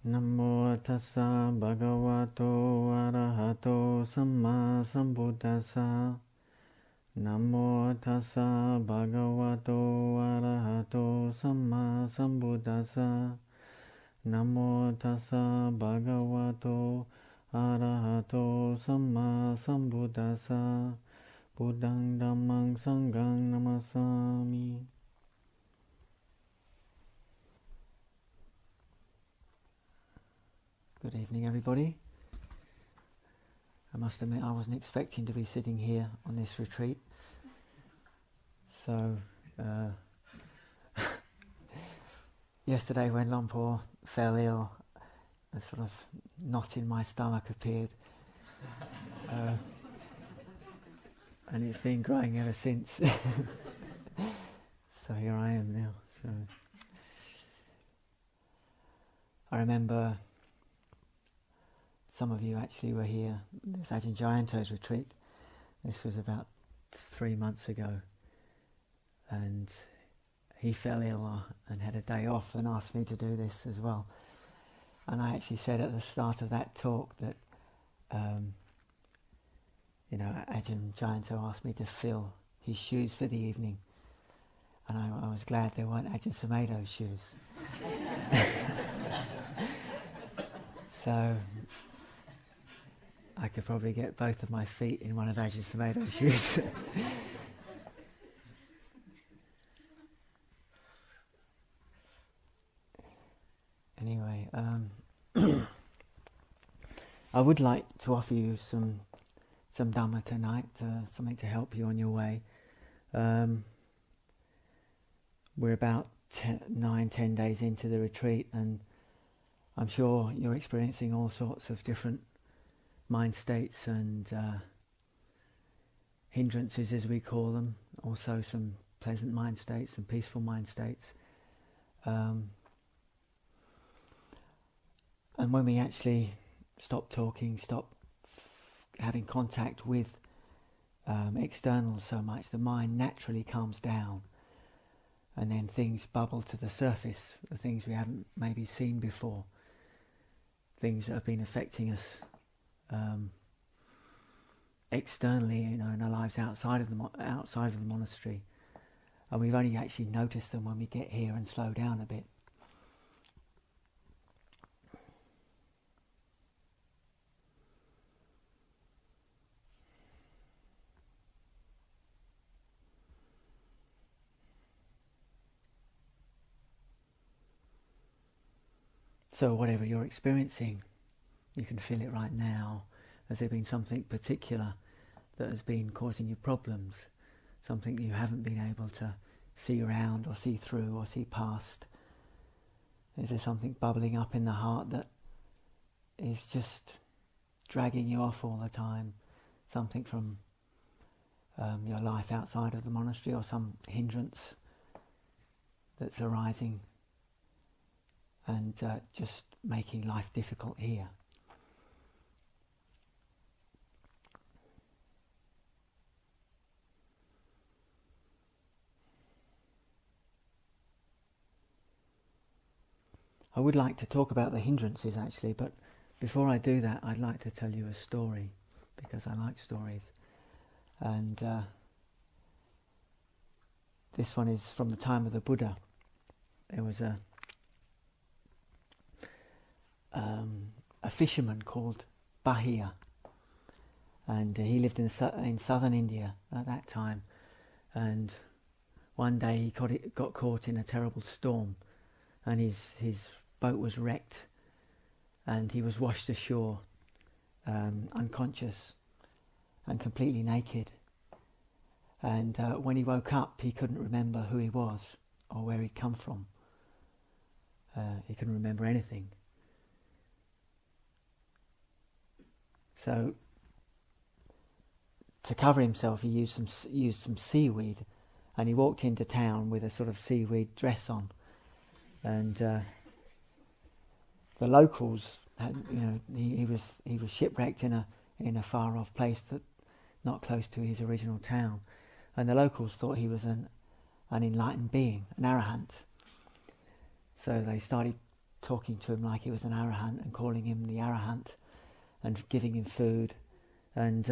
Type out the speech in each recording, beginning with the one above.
Namo tassa bhagavato arahato samma sambuddhassa. Namo tassa bhagavato arahato samma sambuddhassa. Namo tassa bhagavato arahato samma sambuddhassa. Buddhang dhammang sanghang namasami. Good evening, everybody. I must admit I wasn't expecting to be sitting here on this retreat. So, yesterday when Lumpur fell ill, a sort of knot in my stomach appeared. And it's been growing ever since. So here I am now. So I remember some of you actually were here. This Ajahn Jayanto's retreat. This was about 3 months ago, and he fell ill and had a day off and asked me to do this as well. And I actually said at the start of that talk that, Ajahn Jayanto asked me to fill his shoes for the evening, and I was glad they weren't Ajahn Sumedho's shoes. So I could probably get both of my feet in one of Ajahn Sumedho's shoes. Anyway, I would like to offer you some Dhamma tonight, something to help you on your way. We're about 9-10 days into the retreat, and I'm sure you're experiencing all sorts of different mind states and hindrances, as we call them, also some pleasant mind states and peaceful mind states. And when we actually stop talking, stop having contact with externals so much, the mind naturally calms down, and then things bubble to the surface, the things we haven't maybe seen before, things that have been affecting us externally, in our lives outside of the monastery, and we've only actually noticed them when we get here and slow down a bit. So whatever you're experiencing, you can feel it right now. Has there been something particular that has been causing you problems? Something you haven't been able to see around or see through or see past? Is there something bubbling up in the heart that is just dragging you off all the time? Something from your life outside of the monastery, or some hindrance that's arising and just making life difficult here? I would like to talk about the hindrances actually, but before I do that I'd like to tell you a story, because I like stories. And this one is from the time of the Buddha. There was a fisherman called Bahia, and he lived in southern India at that time, and one day he got caught in a terrible storm, and his boat was wrecked, and he was washed ashore, unconscious and completely naked. And when he woke up, he couldn't remember who he was or where he'd come from. He couldn't remember anything. So to cover himself, he used some seaweed, and he walked into town with a sort of seaweed dress on. And the locals had, he was shipwrecked in a far off place that not close to his original town, and the locals thought he was an enlightened being, an arahant. So they started talking to him like he was an arahant and calling him the arahant and giving him food. And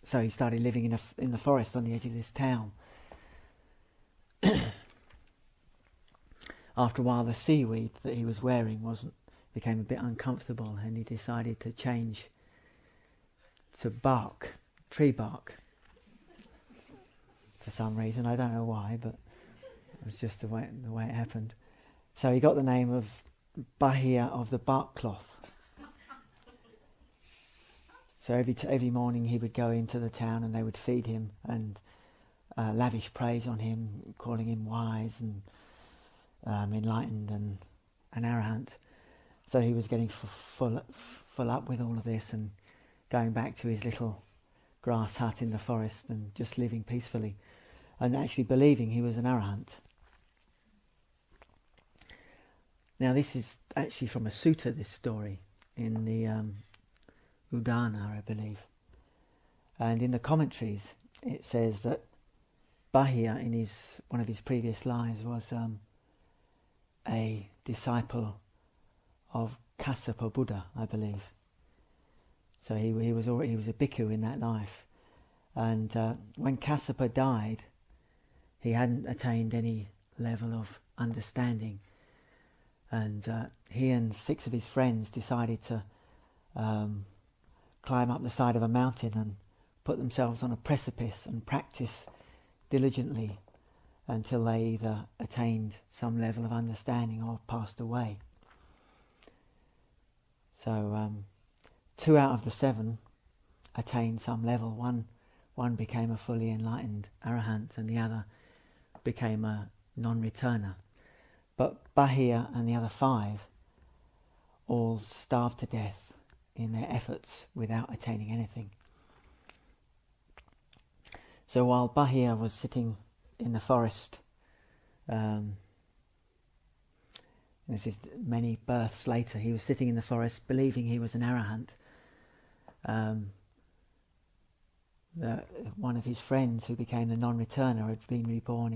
so he started living in the forest on the edge of this town. After a while, the seaweed that he was wearing became a bit uncomfortable, and he decided to change to bark, tree bark, for some reason. I don't know why, but it was just the way it happened. So he got the name of Bahia of the bark cloth. So every morning he would go into the town and they would feed him and lavish praise on him, calling him wise and enlightened and an arahant. So he was getting full up with all of this and going back to his little grass hut in the forest and just living peacefully and actually believing he was an arahant. Now this is actually from a sutta, this story, in the Udana, I believe. And in the commentaries it says that Bahia, in one of his previous lives, was a disciple of Kassapa Buddha, I believe. So he was a bhikkhu in that life. And when Kassapa died, he hadn't attained any level of understanding. And he and 6 of his friends decided to climb up the side of a mountain and put themselves on a precipice and practice diligently until they either attained some level of understanding or passed away. So 2 out of the 7 attained some level. One became a fully enlightened arahant and the other became a non-returner. But Bahia and the other 5 all starved to death in their efforts without attaining anything. So while Bahia was sitting in the forest, this is many births later, he was sitting in the forest believing he was an arahant. One of his friends who became the non-returner had been reborn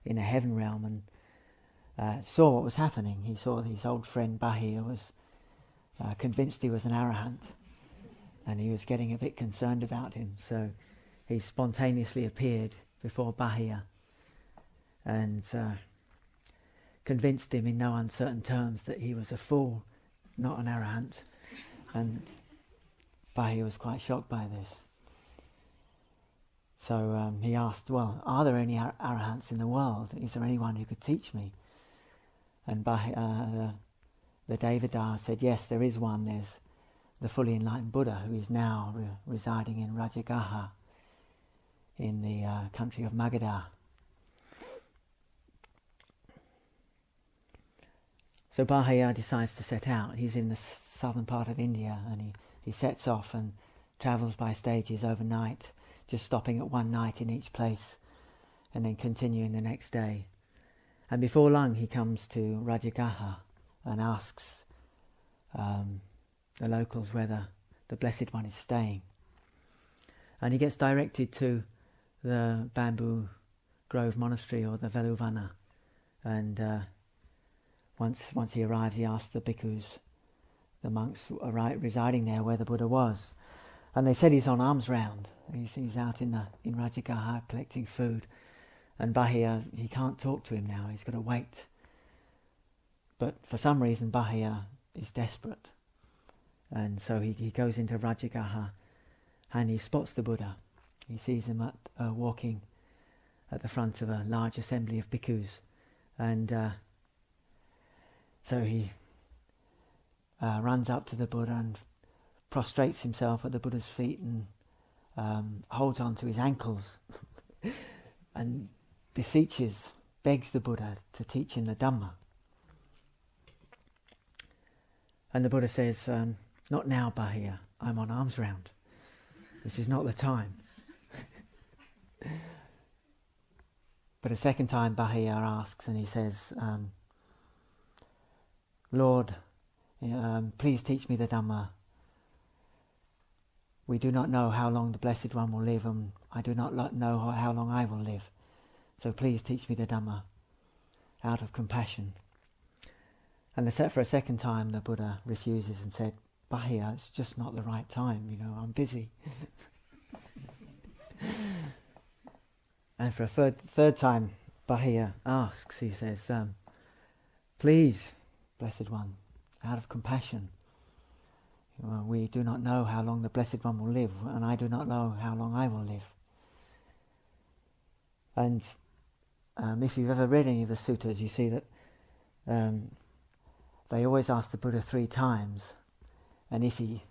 in a heaven realm and saw what was happening. He saw his old friend Bahia was convinced he was an arahant, and he was getting a bit concerned about him. So he spontaneously appeared before Bahia and convinced him in no uncertain terms that he was a fool, not an arahant. And Bahia was quite shocked by this. So he asked, well, are there any arahants in the world? Is there anyone who could teach me? And Bahia, the Devada said, yes, there is one. There's the fully enlightened Buddha, who is now residing in Rajagaha in the country of Magadha. So Bahia decides to set out. He's in the southern part of India, and he sets off and travels by stages overnight, just stopping at one night in each place and then continuing the next day. And before long he comes to Rajagaha and asks the locals whether the Blessed One is staying. And he gets directed to the Bamboo Grove Monastery, or the Veluvana. And once he arrives, he asks the bhikkhus, the monks residing there, where the Buddha was. And they said he's on alms round. He's out in Rajagaha collecting food. And Bahia, he can't talk to him now, he's got to wait. But for some reason Bahia is desperate. And so he goes into Rajagaha and he spots the Buddha. He sees him walking at the front of a large assembly of bhikkhus. And so he runs up to the Buddha and prostrates himself at the Buddha's feet and holds on to his ankles and begs the Buddha to teach him the Dhamma. And the Buddha says, not now, Bahia, I'm on alms round. This is not the time. But a second time Bahia asks and he says, Lord, please teach me the Dhamma. We do not know how long the Blessed One will live, and I do not know how long I will live. So please teach me the Dhamma out of compassion. And for a second time the Buddha refuses and said, Bahia, it's just not the right time, I'm busy. And for a third time, Bahia asks, he says, please, Blessed One, out of compassion, we do not know how long the Blessed One will live, and I do not know how long I will live. And if you've ever read any of the suttas, you see that they always ask the Buddha 3 times, and if he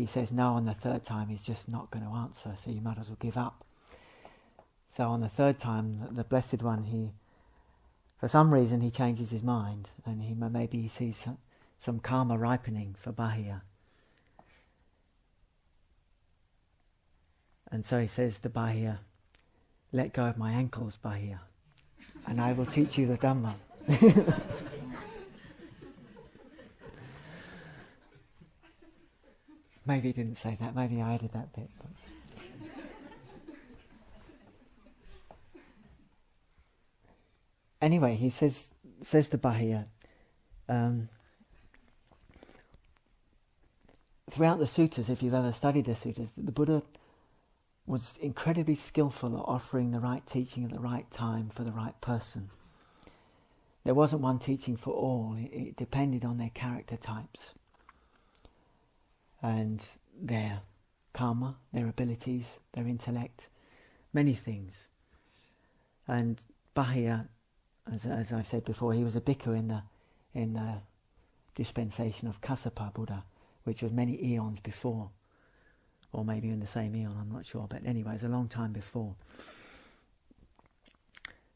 says no on the 3rd time, he's just not going to answer, so you might as well give up. So on the 3rd time, the Blessed One, for some reason he changes his mind, and maybe he sees some karma ripening for Bahia. And so he says to Bahia, let go of my ankles, Bahia, and I will teach you the Dhamma. Maybe he didn't say that, maybe I added that bit. Anyway, he says to Bahia, throughout the suttas, if you've ever studied the suttas, the Buddha was incredibly skillful at offering the right teaching at the right time for the right person. There wasn't one teaching for all. It depended on their character types and their karma, their abilities, their intellect, many things. And Bahia, as I've said before, he was a bhikkhu in the dispensation of Kassapa Buddha, which was many eons before, or maybe in the same eon, I'm not sure, but anyway, it was a long time before.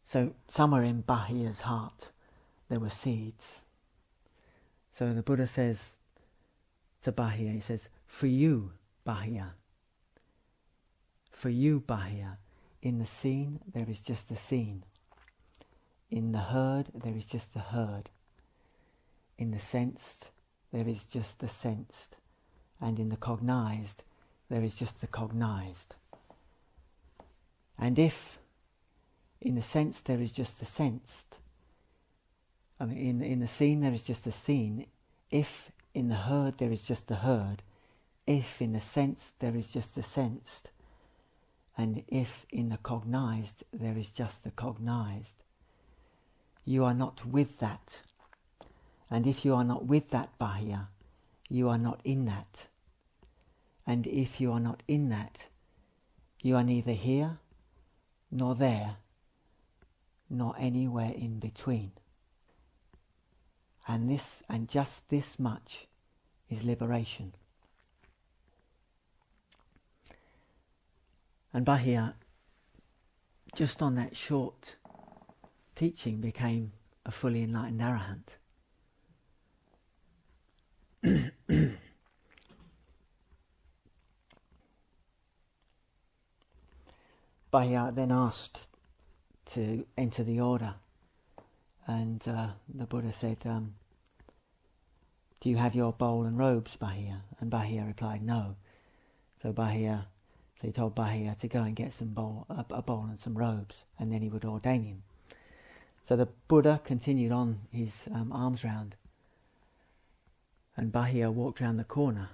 So somewhere in Bahia's heart there were seeds. So the Buddha says to Bahia, he says, for you, Bahia, in the seen there is just the seen. In the heard there is just the heard. In the sensed there is just the sensed. And in the cognized there is just the cognized. And if in the sense there is just the sensed, in the seen there is just the seen, if in the heard there is just the heard, if in the sensed there is just the sensed, and if in the cognized there is just the cognized, you are not with that. And if you are not with that Bahia, you are not in that. And if you are not in that, you are neither here, nor there, nor anywhere in between. And just this much is liberation. And Bahia, just on that short teaching, became a fully enlightened arahant. Bahia then asked to enter the order, and the Buddha said, do you have your bowl and robes, Bahia? And Bahia replied, no. So he told Bahia to go and get a bowl and some robes, and then he would ordain him. So the Buddha continued on his alms round, and Bahia walked round the corner,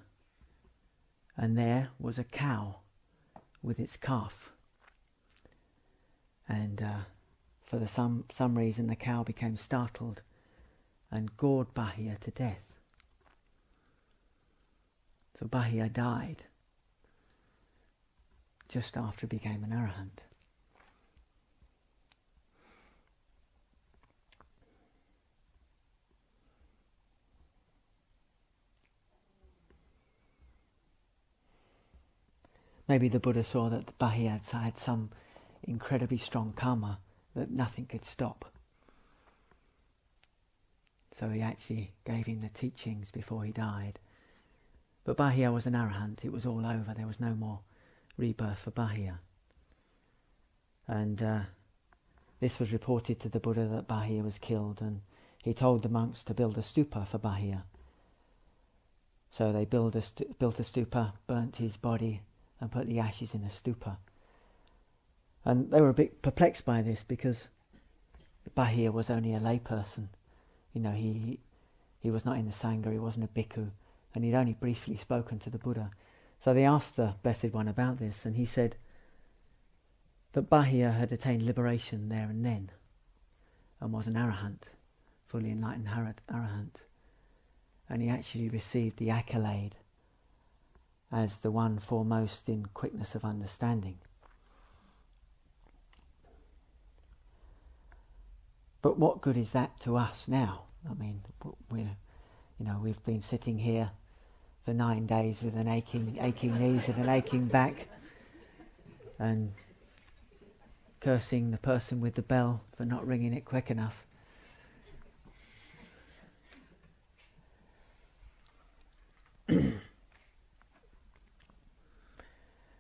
and there was a cow with its calf. And for some reason the cow became startled and gored Bahia to death. So Bahia died just after he became an arahant. Maybe the Buddha saw that Bahia had some incredibly strong karma that nothing could stop. So he actually gave him the teachings before he died. But Bahia was an arahant, it was all over, there was no more rebirth for Bahia. And this was reported to the Buddha that Bahia was killed, and he told the monks to build a stupa for Bahia. So they built a stupa, burnt his body, and put the ashes in a stupa. And they were a bit perplexed by this, because Bahia was only a layperson. You know, he was not in the Sangha, he wasn't a bhikkhu, and he'd only briefly spoken to the Buddha. So they asked the Blessed One about this, and he said that Bahia had attained liberation there and then, and was an arahant, fully enlightened arahant. And he actually received the accolade as the one foremost in quickness of understanding. But what good is that to us now? I mean, we've been sitting here for 9 days with an aching knees and an aching back, and cursing the person with the bell for not ringing it quick enough.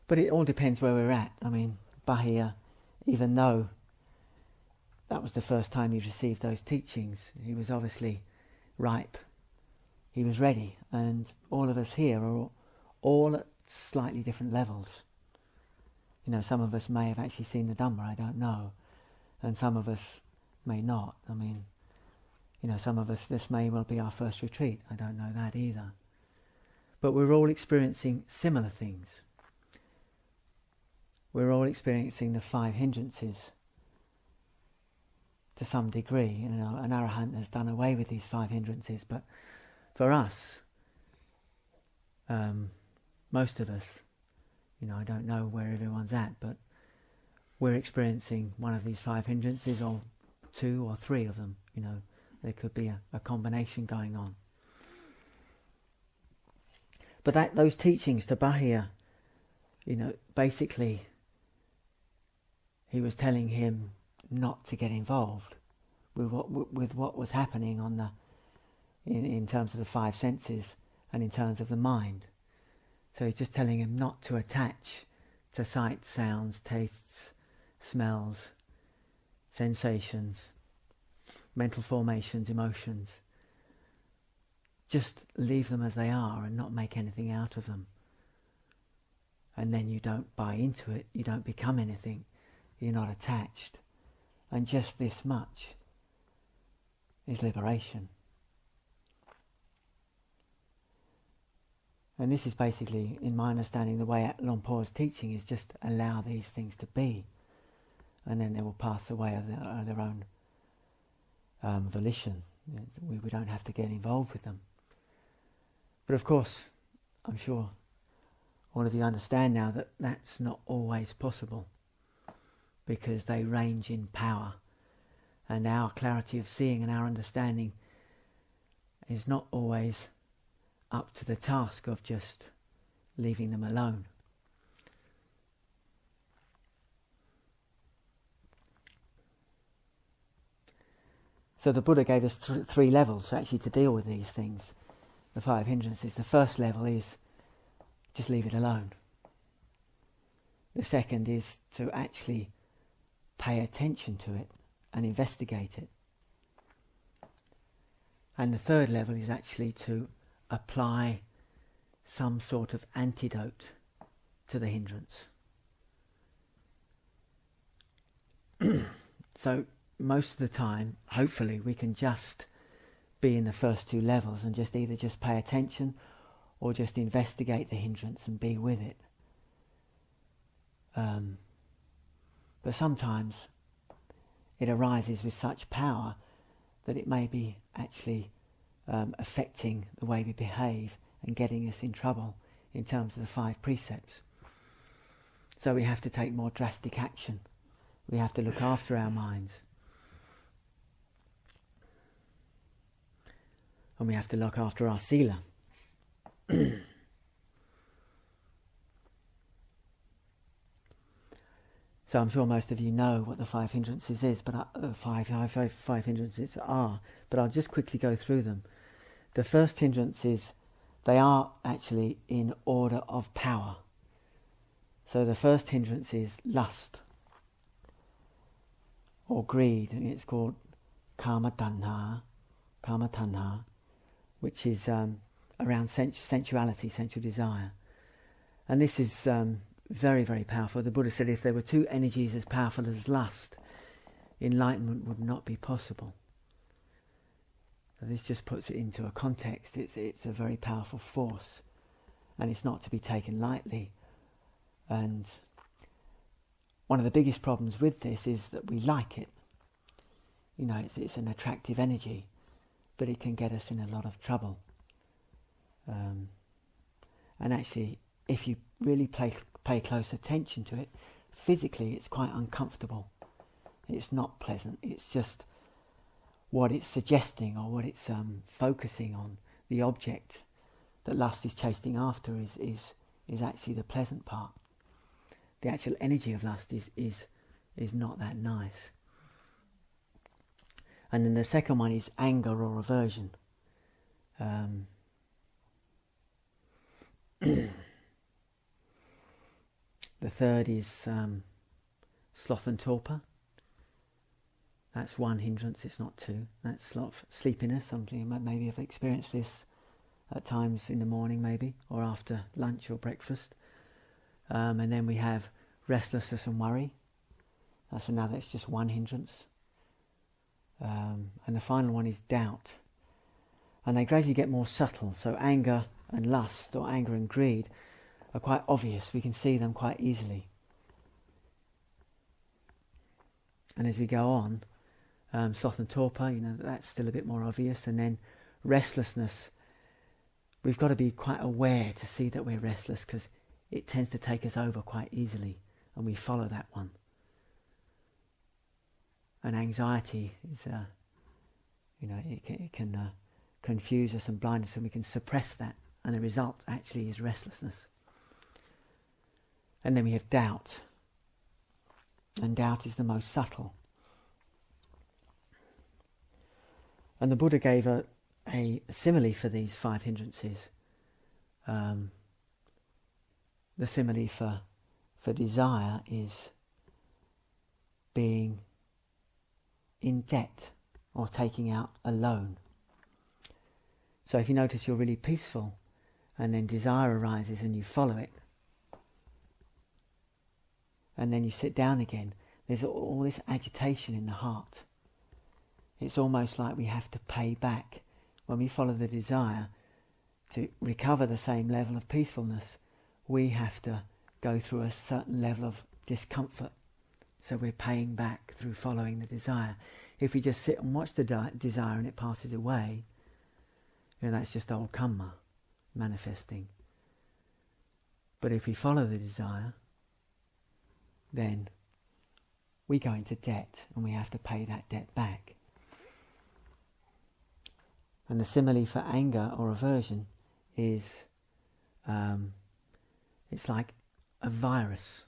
But it all depends where we're at. I mean, Bahia, even though that was the first time he received those teachings, he was obviously ripe. He was ready, and all of us here are all at slightly different levels. Some of us may have actually seen the Dhamma, I don't know, and some of us may not. I mean, some of us, this may well be our first retreat, I don't know that either. But we're all experiencing similar things. We're all experiencing the 5 hindrances to some degree. An arahant has done away with these 5 hindrances, but for us, most of us, I don't know where everyone's at, but we're experiencing one of these 5 hindrances, or 2 or 3 of them. There could be a combination going on. But those teachings to Bahia, basically, he was telling him not to get involved with what was happening on in terms of the 5 senses and in terms of the mind. So he's just telling him not to attach to sights, sounds, tastes, smells, sensations, mental formations, emotions. Just leave them as they are and not make anything out of them. And then you don't buy into it, you don't become anything, you're not attached. And just this much is liberation. And this is basically, in my understanding, the way Luang Por's teaching is just allow these things to be, and then they will pass away of their own volition. We don't have to get involved with them. But of course, I'm sure all of you understand now that that's not always possible, because they range in power, and our clarity of seeing and our understanding is not always up to the task of just leaving them alone. So the Buddha gave us 3 levels actually to deal with these things, the 5 hindrances. The first level is just leave it alone. The second is to actually pay attention to it and investigate it. And the third level is actually to apply some sort of antidote to the hindrance. So most of the time, hopefully, we can just be in the first 2 levels and just either just pay attention or just investigate the hindrance and be with it. But sometimes it arises with such power that it may be actually affecting the way we behave and getting us in trouble in terms of the 5 precepts. So we have to take more drastic action. We have to look after our minds. And we have to look after our sila. So I'm sure most of you know what the 5 hindrances is, but five hindrances are. But I'll just quickly go through them. The first hindrances, they are actually in order of power. So the first hindrance is lust or greed, and it's called kama tanha, which is around sensuality, sensual desire. And this is very, very powerful. The Buddha said if there were 2 energies as powerful as lust, enlightenment would not be possible. So this just puts it into a context. It's a very powerful force, and it's not to be taken lightly. And one of the biggest problems with this is that we like it. You know, it's an attractive energy, but it can get us in a lot of trouble. And actually, if you really pay close attention to it, physically it's quite uncomfortable. It's not pleasant. It's just what it's suggesting, or what it's focusing on. The object that lust is chasing after is actually the pleasant part. The actual energy of lust is not that nice. And then the second one is anger or aversion. The third is sloth and torpor. That's one hindrance, it's not two. That's sloth, sleepiness. Something maybe have experienced this at times in the morning, maybe, or after lunch or breakfast. And then we have restlessness and worry. That's another. It's just one hindrance. And the final one is doubt. And they gradually get more subtle. So anger and lust, or anger and greed, are quite obvious. We can see them quite easily. And as we go on, sloth and torpor, that's still a bit more obvious. And then restlessness, we've got to be quite aware to see that we're restless, because it tends to take us over quite easily, and we follow that one. And anxiety is, it can confuse us and blind us, and we can suppress that, and the result actually is restlessness. And then we have doubt, and doubt is the most subtle. And the Buddha gave a simile for these 5 hindrances. The simile for desire is being in debt or taking out a loan. So if you notice you're really peaceful, and then desire arises and you follow it, and then you sit down again, there's all this agitation in the heart. It's almost like we have to pay back. When we follow the desire, to recover the same level of peacefulness, we have to go through a certain level of discomfort. So we're paying back through following the desire. If we just sit and watch the desire and it passes away, that's just old karma manifesting. But if we follow the desire, then we go into debt, and we have to pay that debt back. And the simile for anger or aversion is, it's like a virus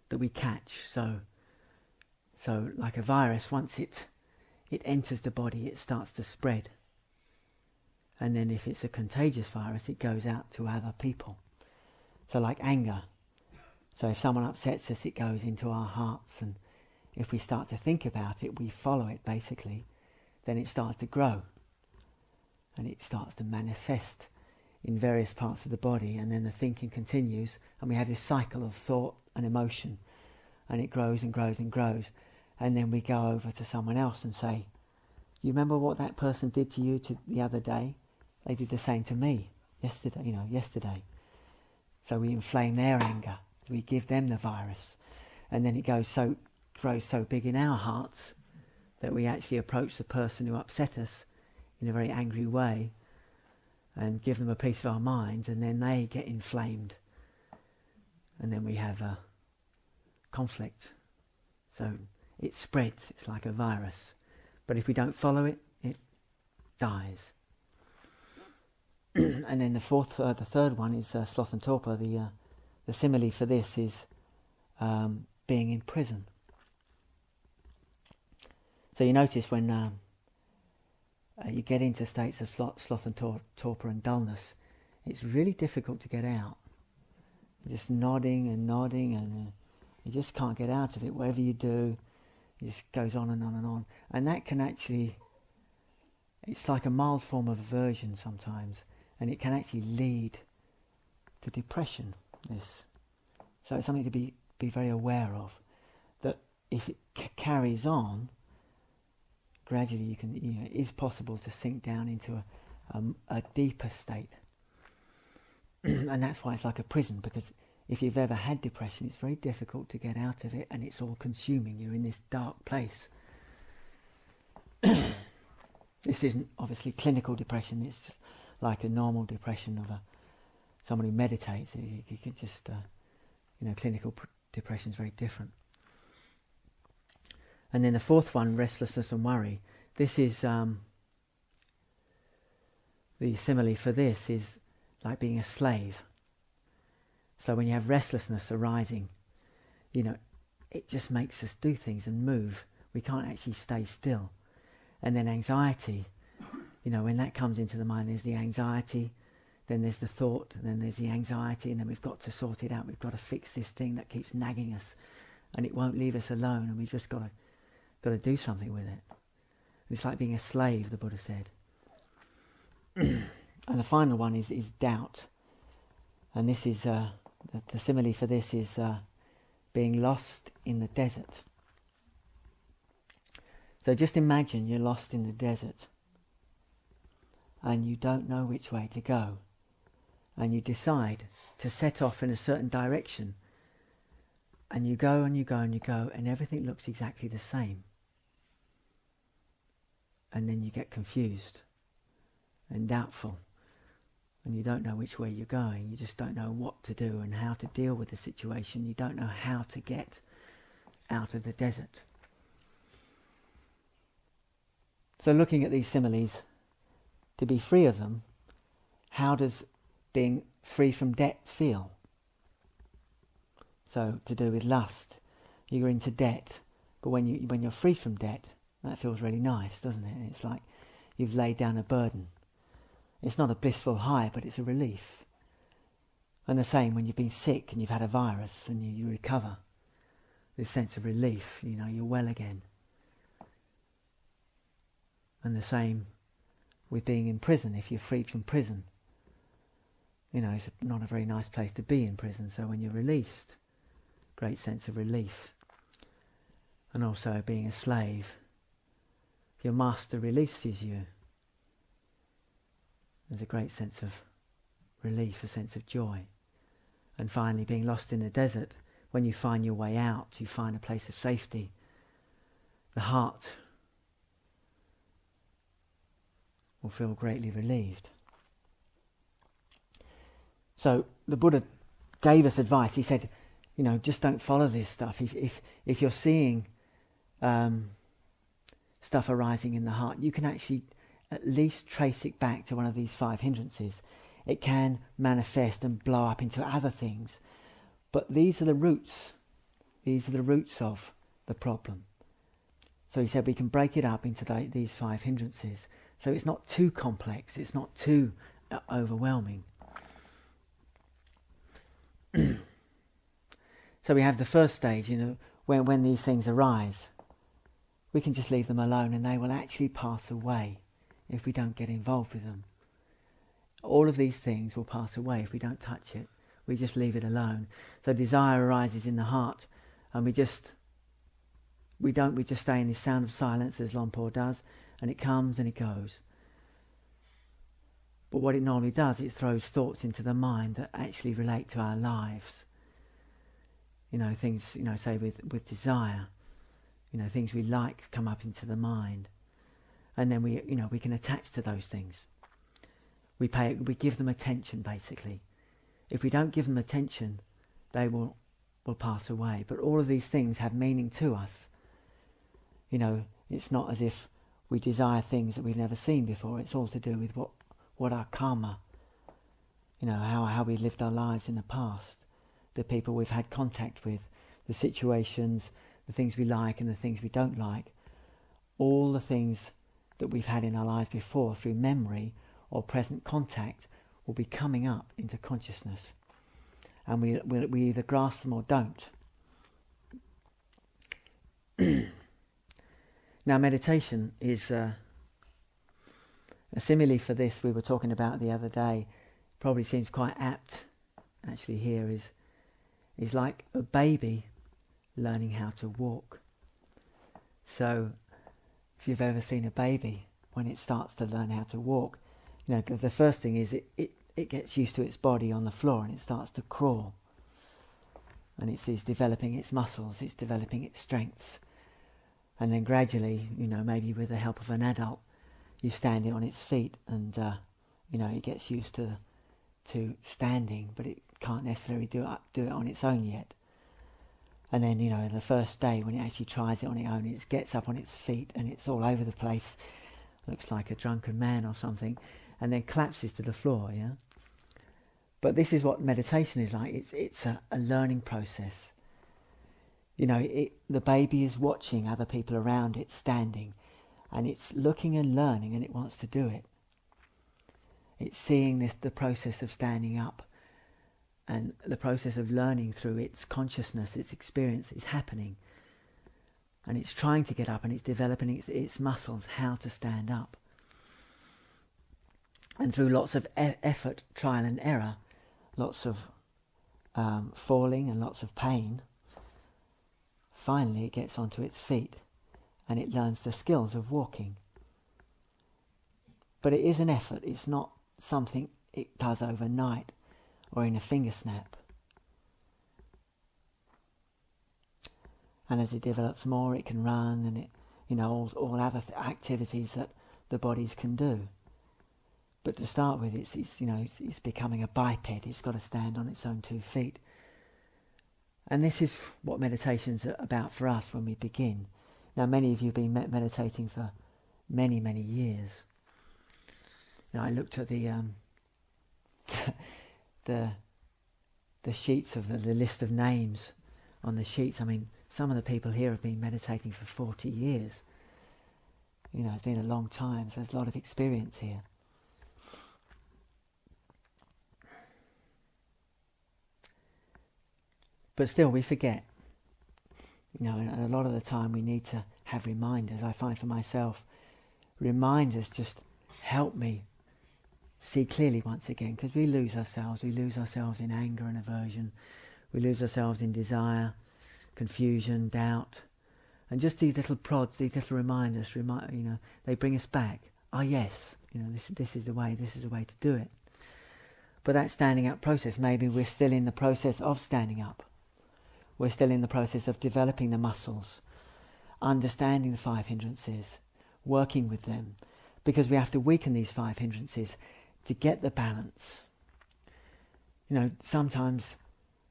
that we catch. So like a virus, once it enters the body, it starts to spread. And then if it's a contagious virus, it goes out to other people. So like anger. So if someone upsets us, it goes into our hearts, and if we start to think about it, we follow it basically, then it starts to grow, and it starts to manifest in various parts of the body, and then the thinking continues, and we have this cycle of thought and emotion, and it grows and grows and grows, and then we go over to someone else and say, "You remember what that person did to you the other day? They did the same to me yesterday." So we inflame their anger. We give them the virus, and then it grows so big in our hearts that we actually approach the person who upset us in a very angry way and give them a piece of our mind, and then they get inflamed, and then we have a conflict. So it spreads. It's like a virus, but if we don't follow it, it dies. And then the third one is sloth and torpor. The simile for this is being in prison. So you notice when you get into states of sloth and torpor and dullness, it's really difficult to get out. You're just nodding, and you just can't get out of it. Whatever you do, it just goes on and on and on. And that can actually, it's like a mild form of aversion sometimes, and it can actually lead to depression. So it's something to be very aware of, that if it carries on, gradually you can, it is possible to sink down into a deeper state. And that's why it's like a prison, because if you've ever had depression, it's very difficult to get out of it, and it's all consuming. You're in this dark place. This isn't obviously clinical depression. It's just like a normal depression of someone who meditates. You could just, clinical depression is very different. And then the fourth one, restlessness and worry. This is the simile for this is like being a slave. So when you have restlessness arising, it just makes us do things and move. We can't actually stay still. And then anxiety, when that comes into the mind, there's the anxiety, then there's the thought, and then there's the anxiety, and then we've got to sort it out. We've got to fix this thing that keeps nagging us, and it won't leave us alone, and we've just got to do something with it. It's like being a slave, the Buddha said. And the final one is doubt. And this is, the simile for this is being lost in the desert. So just imagine you're lost in the desert and you don't know which way to go. And you decide to set off in a certain direction. And you go and you go and you go, and everything looks exactly the same. And then you get confused and doubtful. And you don't know which way you're going. You just don't know what to do and how to deal with the situation. You don't know how to get out of the desert. So looking at these similes, to be free of them, how does being free from debt feel? So to do with lust, you're into debt, but when you're free from debt, that feels really nice, doesn't it? It's like you've laid down a burden. It's not a blissful high, but it's a relief. And the same when you've been sick and you've had a virus and you recover. This sense of relief, you're well again. And the same with being in prison. If you're freed from prison, it's not a very nice place to be in prison. So when you're released, great sense of relief. And also being a slave, if your master releases you, there's a great sense of relief, a sense of joy. And finally, being lost in the desert, when you find your way out, you find a place of safety, the heart will feel greatly relieved. So the Buddha gave us advice. He said, just don't follow this stuff. If you're seeing stuff arising in the heart, you can actually at least trace it back to one of these 5 hindrances. It can manifest and blow up into other things. But these are the roots. These are the roots of the problem. So he said we can break it up into these 5 hindrances. So it's not too complex. It's not too overwhelming. So we have the first stage, when these things arise, we can just leave them alone and they will actually pass away if we don't get involved with them. All of these things will pass away if we don't touch it. We just leave it alone. So desire arises in the heart and we just stay in this sound of silence as Lumpur does, and it comes and it goes. But what it normally does, it throws thoughts into the mind that actually relate to our lives. Things, say with desire, things we like come up into the mind. And then we can attach to those things. We give them attention, basically. If we don't give them attention, they will pass away. But all of these things have meaning to us. It's not as if we desire things that we've never seen before. It's all to do with what our karma, how we lived our lives in the past, the people we've had contact with, the situations, the things we like and the things we don't like, all the things that we've had in our lives before through memory or present contact will be coming up into consciousness, and we either grasp them or don't. Now meditation is a simile for this we were talking about the other day. Probably seems quite apt actually here, is like a baby learning how to walk. So if you've ever seen a baby, when it starts to learn how to walk, the first thing is it gets used to its body on the floor and it starts to crawl. And it's developing its muscles, it's developing its strengths. And then gradually, maybe with the help of an adult, you stand it on its feet and, it gets used to standing, but it can't necessarily do it on its own yet. And then, the first day when it actually tries it on its own, it gets up on its feet and it's all over the place, looks like a drunken man or something, and then collapses to the floor, yeah? But this is what meditation is like. It's a learning process. The baby is watching other people around it standing, and it's looking and learning, and it wants to do it. It's seeing the process of standing up, and the process of learning through its consciousness, its experience is happening. And it's trying to get up, and it's developing its muscles, how to stand up. And through lots of effort, trial and error, lots of falling and lots of pain, finally it gets onto its feet and it learns the skills of walking. But it is an effort, it's not something it does overnight or in a finger snap. And as it develops more, it can run and all other activities that the bodies can do. But to start with, it's becoming a biped. It's got to stand on its own 2 feet. And this is what meditation's about for us when we begin. Now, many of you have been meditating for many, many years. I looked at the sheets of the list of names on the sheets. I mean, some of the people here have been meditating for 40 years. It's been a long time, so there's a lot of experience here. But still, we forget. And a lot of the time we need to have reminders. I find for myself, reminders just help me see clearly once again, because we lose ourselves. We lose ourselves in anger and aversion. We lose ourselves in desire, confusion, doubt. And just these little prods, these little reminders, they bring us back. Oh yes, this is the way to do it. But that standing up process, maybe we're still in the process of standing up. We're still in the process of developing the muscles, understanding the 5 hindrances, working with them, because we have to weaken these 5 hindrances to get the balance. Sometimes,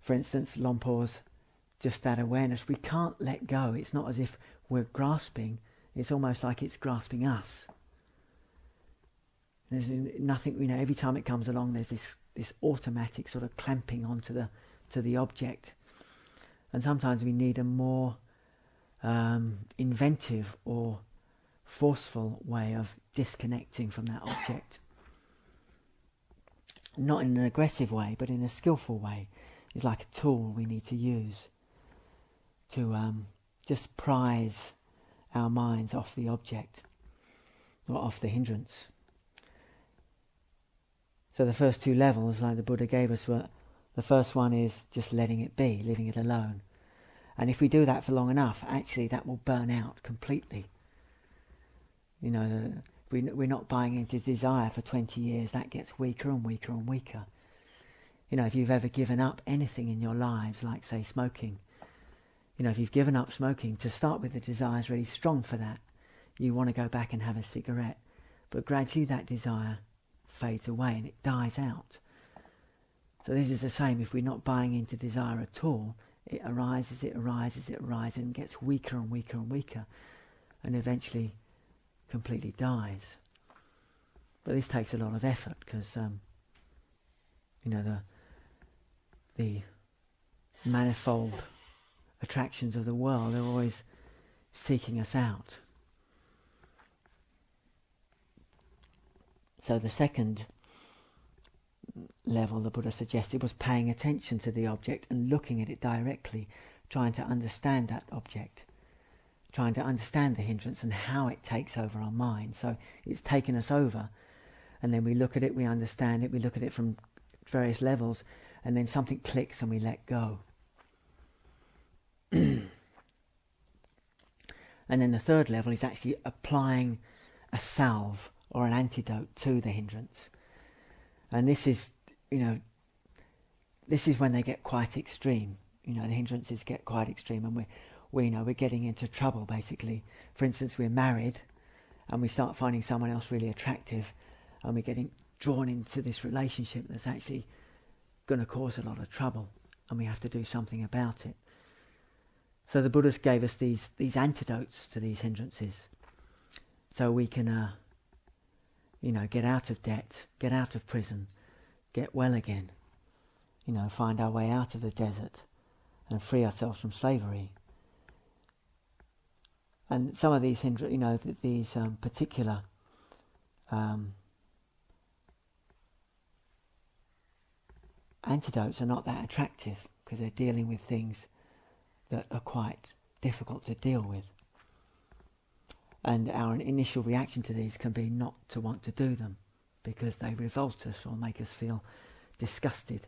for instance, Lompo's just that awareness. We can't let go. It's not as if we're grasping. It's almost like it's grasping us. There's nothing, every time it comes along, there's this automatic sort of clamping onto the object. And sometimes we need a more inventive or forceful way of disconnecting from that object. Not in an aggressive way, but in a skillful way. It's like a tool we need to use to just prise our minds off the object or off the hindrance. So the first 2 levels, like the Buddha gave us, were the first one is just letting it be, leaving it alone. And if we do that for long enough, actually that will burn out completely. We're not buying into desire for 20 years. That gets weaker and weaker and weaker. If you've ever given up anything in your lives, like say smoking, if you've given up smoking, to start with the desire is really strong for that. You want to go back and have a cigarette. But gradually that desire fades away and it dies out. So this is the same. If we're not buying into desire at all, it arises, and gets weaker and weaker and weaker, and eventually completely dies. But this takes a lot of effort, because the manifold attractions of the world are always seeking us out. So the second level the Buddha suggested was paying attention to the object and looking at it directly, trying to understand that object, trying to understand the hindrance and how it takes over our mind. So it's taken us over, and then we look at it, we understand it, we look at it from various levels, and then something clicks and we let go. And then the third level is actually applying a salve or an antidote to the hindrance. And this is, this is when they get quite extreme. The hindrances get quite extreme, and we're getting into trouble, basically. For instance, we're married, and we start finding someone else really attractive, and we're getting drawn into this relationship that's actually going to cause a lot of trouble, and we have to do something about it. So the Buddhists gave us these antidotes to these hindrances, so we can, get out of debt, get out of prison, get well again, find our way out of the desert and free ourselves from slavery. And some of these particular antidotes are not that attractive because they're dealing with things that are quite difficult to deal with. And our initial reaction to these can be not to want to do them because they revolt us or make us feel disgusted.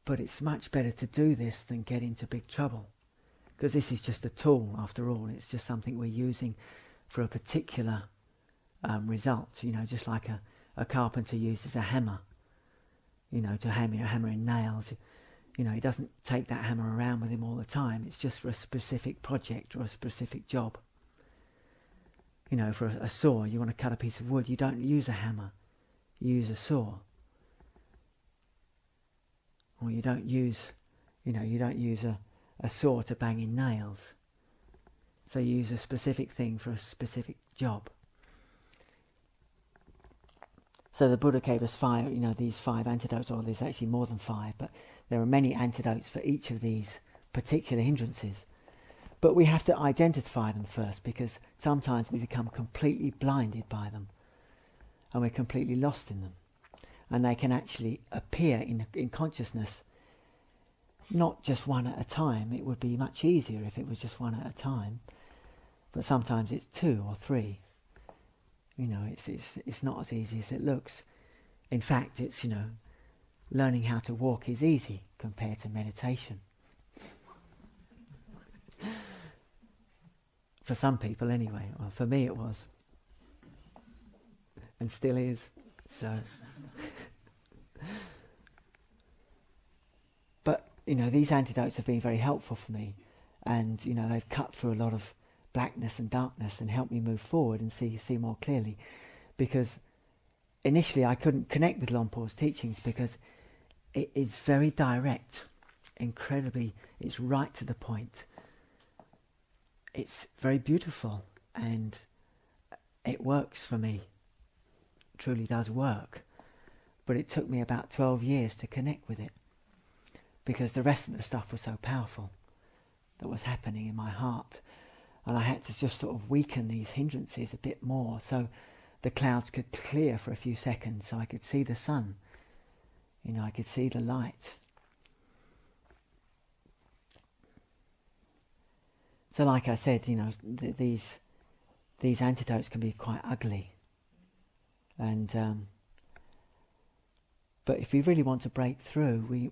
But it's much better to do this than get into big trouble, because this is just a tool after all. It's just something we're using for a particular result, just like a carpenter uses a hammer, to hammer in nails. He doesn't take that hammer around with him all the time. It's just for a specific project or a specific job. For a saw, you want to cut a piece of wood, you don't use a hammer, you use a saw. Or you don't use a saw to bang in nails. So you use a specific thing for a specific job. So the Buddha gave us these 5 antidotes, or there's actually more than 5, but there are many antidotes for each of these particular hindrances. But we have to identify them first, because sometimes we become completely blinded by them and we're completely lost in them. And they can actually appear in consciousness, not just one at a time. It would be much easier if it was just one at a time, but sometimes it's 2 or 3. It's not as easy as it looks. In fact, it's, learning how to walk is easy compared to meditation. For some people anyway. Well, for me it was. And still is. So but these antidotes have been very helpful for me, and they've cut through a lot of blackness and darkness and helped me move forward and see more clearly, because initially I couldn't connect with Lompo's teachings because it is very direct, incredibly, it's right to the point. It's very beautiful and it works for me. It truly does work. But it took me about 12 years to connect with it, because the rest of the stuff was so powerful that was happening in my heart. And I had to just sort of weaken these hindrances a bit more so the clouds could clear for a few seconds, so I could see the sun. I could see the light. So like I said, these antidotes can be quite ugly. And but if we really want to break through, we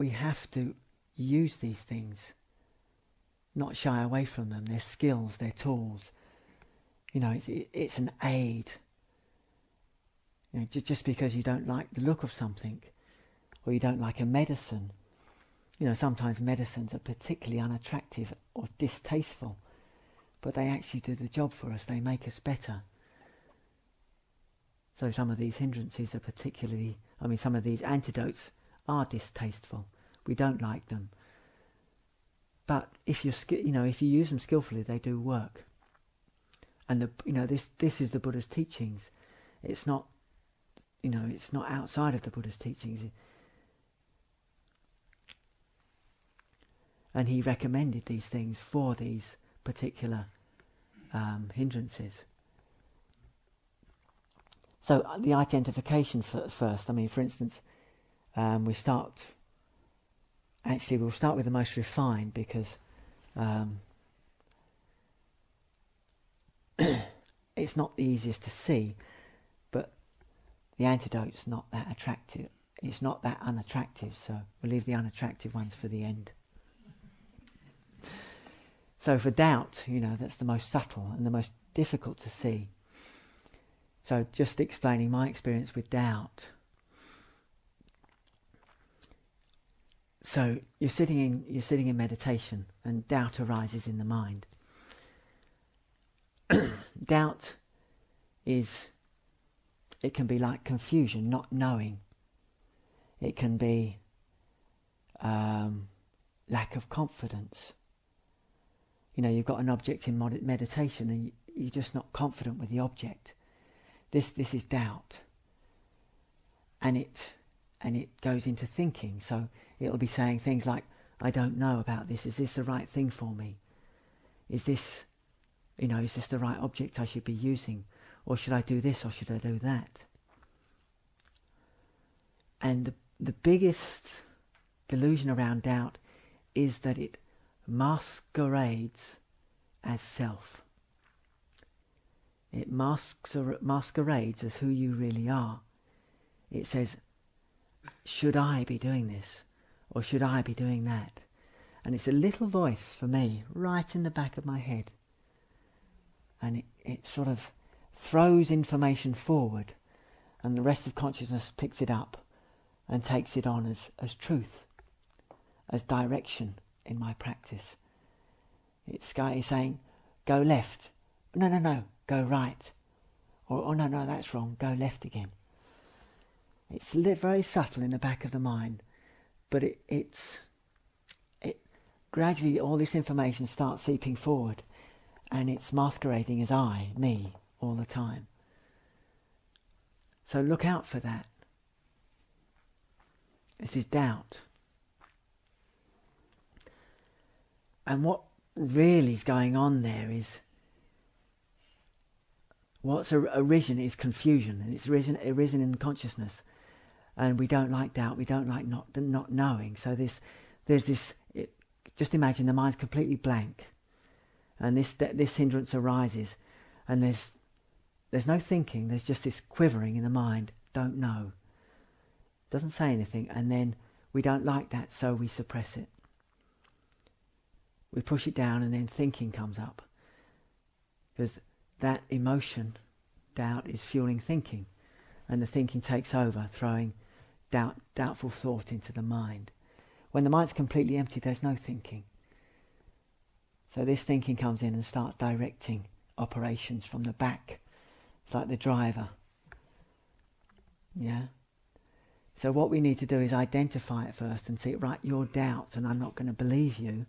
have to use these things, not shy away from them. They're skills, they're tools. It's an aid. Just because you don't like the look of something, or you don't like a medicine. Sometimes medicines are particularly unattractive or distasteful, but they actually do the job for us. They make us better. So some of these hindrances are some of these antidotes are distasteful. We don't like them. But if you use them skillfully, they do work. And this is the Buddha's teachings. It's not outside of the Buddha's teachings. And he recommended these things for these particular hindrances. So the identification first. For instance, we'll start with the most refined, because it's not the easiest to see, but the antidote's not that attractive. It's not that unattractive, so we'll leave the unattractive ones for the end. So for doubt, that's the most subtle and the most difficult to see. So just explaining my experience with doubt. So you're sitting in meditation, and doubt arises in the mind. Doubt it can be like confusion, not knowing. It can be lack of confidence. You've got an object in meditation and you're just not confident with the object. This is doubt. And it goes into thinking. So it'll be saying things like, I don't know about this. Is this the right thing for me? Is this the right object I should be using? Or should I do this or should I do that? And the biggest delusion around doubt is that it masquerades as self. It masquerades as who you really are. It says, should I be doing this? Or should I be doing that? And it's a little voice for me, right in the back of my head. And it sort of throws information forward, and the rest of consciousness picks it up and takes it on as truth, as direction in my practice. It's saying, go left. No, go right. Or no, that's wrong, go left again. It's very subtle in the back of the mind, but it gradually all this information starts seeping forward, and it's masquerading as me, all the time. So look out for that. This is doubt. And what really is going on there is, what's arisen is confusion, and it's arisen in consciousness. And we don't like doubt, we don't like not knowing. So there's this, just imagine the mind's completely blank, and this hindrance arises, and there's no thinking, there's just this quivering in the mind, don't know. Doesn't say anything, and then we don't like that, so we suppress it. We push it down, and then thinking comes up. Because that emotion, doubt, is fueling thinking, and the thinking takes over, throwing doubtful thought into the mind. When the mind's completely empty, there's no thinking. So this thinking comes in and starts directing operations from the back. It's like the driver. Yeah? So what we need to do is identify it first and see, right, your doubt, and I'm not going to believe you.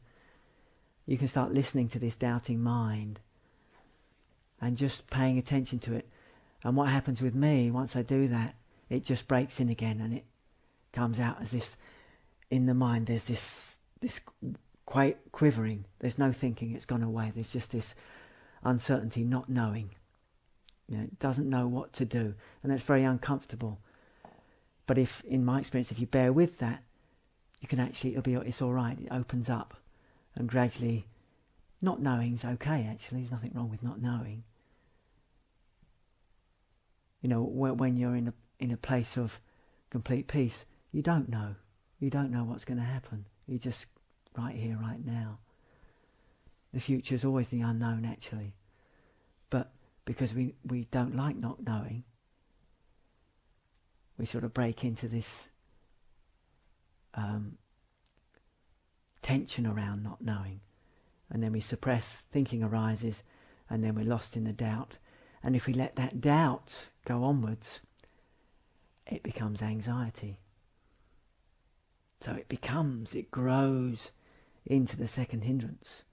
You can start listening to this doubting mind and just paying attention to it. And what happens with me, once I do that, it just breaks in again, and it comes out as this, in the mind, there's this quivering. There's no thinking, it's gone away. There's just this uncertainty, not knowing. It doesn't know what to do, and that's very uncomfortable. But in my experience, if you bear with that, you can actually, it's all right. It opens up, and gradually, not knowing's okay. Actually, there's nothing wrong with not knowing. When you're in a place of complete peace, you don't know. You don't know what's going to happen. You're just right here, right now. The future is always the unknown, actually. But because we don't like not knowing, we sort of break into this tension around not knowing. And then we suppress, thinking arises, and then we're lost in the doubt. And if we let that doubt go onwards, it becomes anxiety. So it grows into the second hindrance.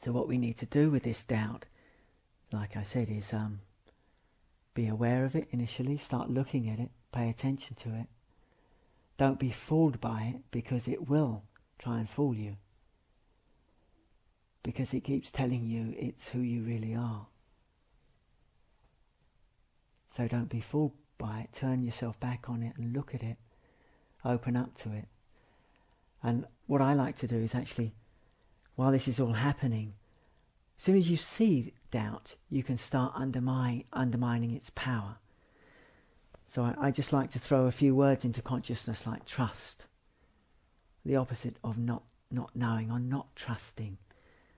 So what we need to do with this doubt, like I said, is be aware of it initially, start looking at it, pay attention to it. Don't be fooled by it, because it will try and fool you. Because it keeps telling you it's who you really are. So don't be fooled by it. Turn yourself back on it and look at it. Open up to it. And what I like to do is actually, while this is all happening, as soon as you see doubt, you can start undermining its power. So I just like to throw a few words into consciousness like trust. The opposite of not not knowing or not trusting.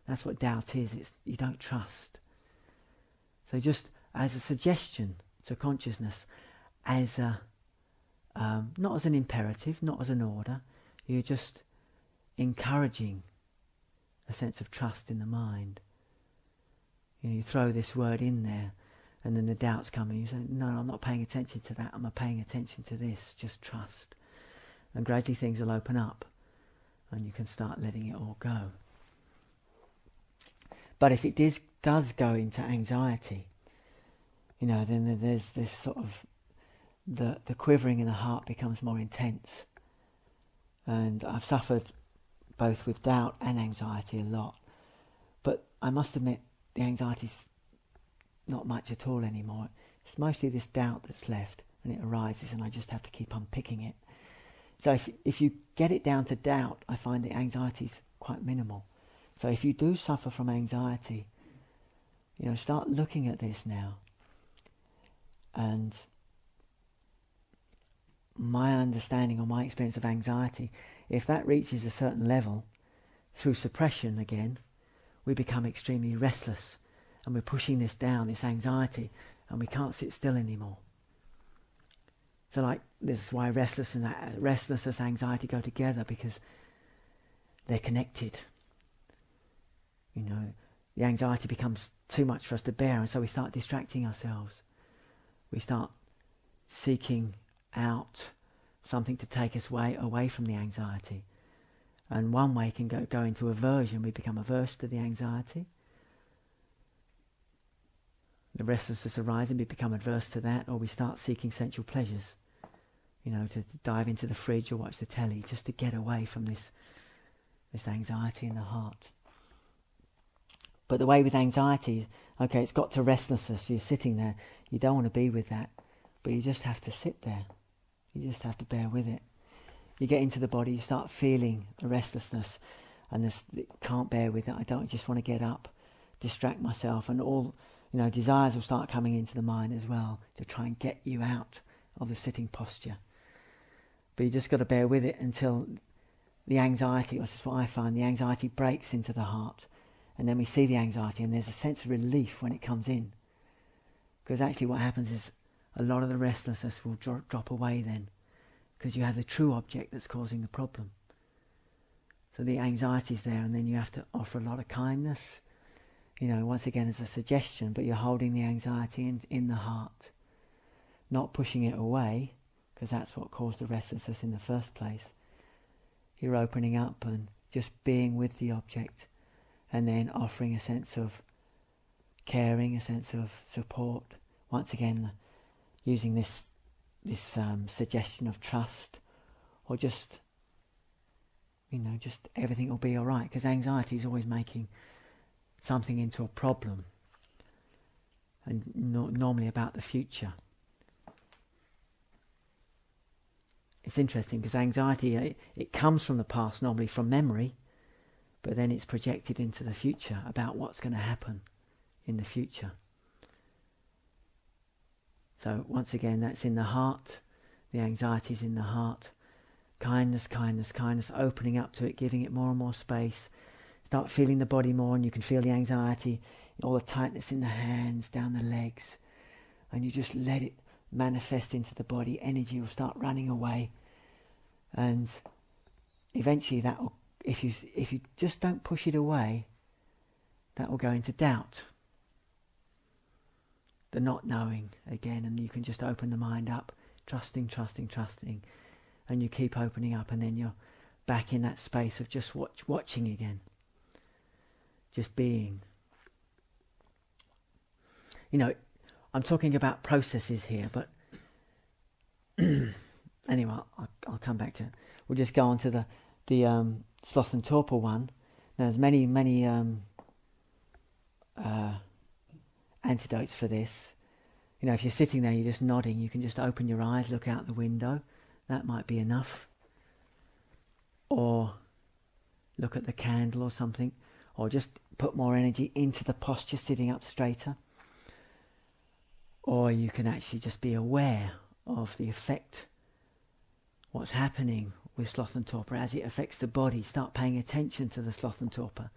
That's what doubt is. It's you don't trust. So just as a suggestion to consciousness, as a not as an imperative, not as an order, you're just encouraging a sense of trust in the mind. You throw this word in there, and then the doubts come, and you say, no, I'm not paying attention to that, I'm not paying attention to this, just trust. And gradually things will open up, and you can start letting it all go. But if it does go into anxiety, then there's this sort of, the quivering in the heart becomes more intense. And I've suffered both with doubt and anxiety a lot. But I must admit, the anxiety's not much at all anymore. It's mostly this doubt that's left, and it arises, and I just have to keep unpicking it. So if you get it down to doubt, I find the anxiety's quite minimal. So if you do suffer from anxiety, start looking at this now. And my understanding or my experience of anxiety, if that reaches a certain level, through suppression again, we become extremely restless, and we're pushing this down, this anxiety, and we can't sit still anymore. So this is why restlessness, anxiety go together, because they're connected. The anxiety becomes too much for us to bear, and so we start distracting ourselves. We start seeking out something to take us away from the anxiety. And one way can go into aversion. We become averse to the anxiety. The restlessness arising, we become adverse to that, or we start seeking sensual pleasures. To dive into the fridge or watch the telly, just to get away from this anxiety in the heart. But the way with anxiety, okay, it's got to restlessness. You're sitting there. You don't want to be with that, but you just have to sit there. You just have to bear with it. You get into the body, you start feeling the restlessness, and can't bear with it. I just want to get up, distract myself, and all desires will start coming into the mind as well to try and get you out of the sitting posture. But you just got to bear with it until the anxiety, this is what I find, the anxiety breaks into the heart, and then we see the anxiety, and there's a sense of relief when it comes in. Because actually what happens is a lot of the restlessness will drop away then, because you have the true object that's causing the problem. So the anxiety's there, and then you have to offer a lot of kindness, once again as a suggestion, but you're holding the anxiety in the heart, not pushing it away, because that's what caused the restlessness in the first place. You're opening up and just being with the object, and then offering a sense of caring, a sense of support. Once again, using this suggestion of trust, or just everything will be all right, because anxiety is always making something into a problem, and normally about the future. It's interesting because anxiety, it comes from the past, normally from memory, but then it's projected into the future about what's going to happen in the future. So once again, that's in the heart. The anxiety is in the heart. Kindness, kindness, kindness, opening up to it, giving it more and more space. Start feeling the body more, and you can feel the anxiety, all the tightness in the hands, down the legs, and you just let it manifest into the body. Energy will start running away, and eventually that will, if you just don't push it away, that will go into doubt, the not knowing again, and you can just open the mind up, trusting, and you keep opening up, and then you're back in that space of just watching again, just being. I'm talking about processes here, but anyway, I'll come back to it. We'll just go on to the sloth and torpor one. Now, there's many antidotes for this. If you're sitting there, you're just nodding, you can just open your eyes, look out the window. That might be enough. Or look at the candle or something. Or just put more energy into the posture, sitting up straighter. Or you can actually just be aware of the effect, what's happening with sloth and torpor, as it affects the body. Start paying attention to the sloth and torpor.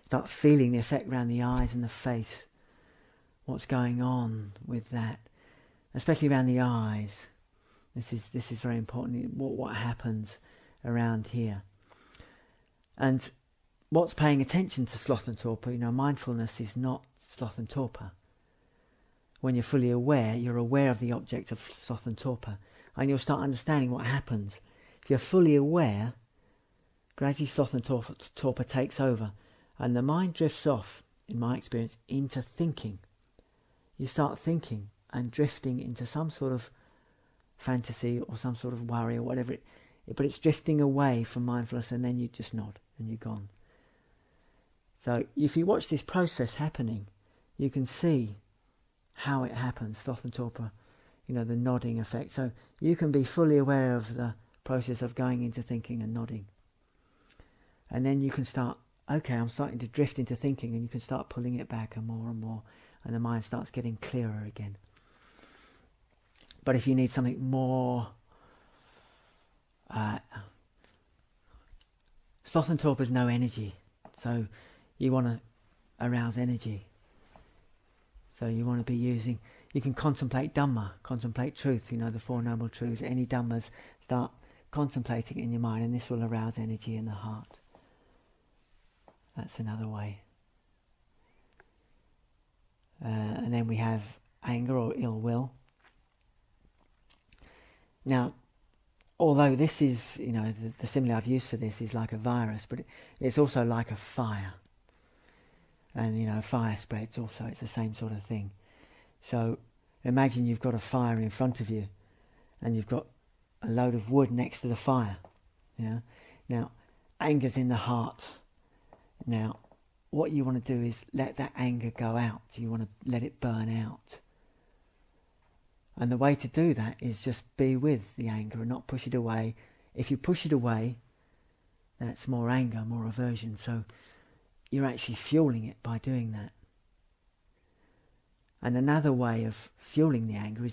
Start feeling the effect around the eyes and the face. What's going on with that, especially around the eyes. This is very important. What happens around here, and what's paying attention to sloth and torpor. Mindfulness is not sloth and torpor. When you're fully aware, you're aware of the object of sloth and torpor, and you'll start understanding what happens. If you're fully aware, gradually sloth and torpor takes over, and the mind drifts off, in my experience, into thinking. You start thinking and drifting into some sort of fantasy or some sort of worry or whatever, but it's drifting away from mindfulness, and then you just nod and you're gone. So if you watch this process happening, you can see how it happens, sloth and torpor, the nodding effect. So you can be fully aware of the process of going into thinking and nodding. And then you can start, okay, I'm starting to drift into thinking, and you can start pulling it back and more, and the mind starts getting clearer again. But if you need something more, sloth and torpor is no energy, so you want to arouse energy. So you want to be using, you can contemplate Dhamma, contemplate truth, the Four Noble Truths, any Dhammas, start contemplating in your mind, and this will arouse energy in the heart. That's another way. And then we have anger or ill will. Now, although this is, the simile I've used for this is like a virus, but it's also like a fire. And, fire spreads also, it's the same sort of thing. So imagine you've got a fire in front of you, and you've got a load of wood next to the fire. Now, anger's in the heart. Now, what you want to do is let that anger go out. You want to let it burn out. And the way to do that is just be with the anger and not push it away. If you push it away, that's more anger, more aversion. So you're actually fueling it by doing that. And another way of fueling the anger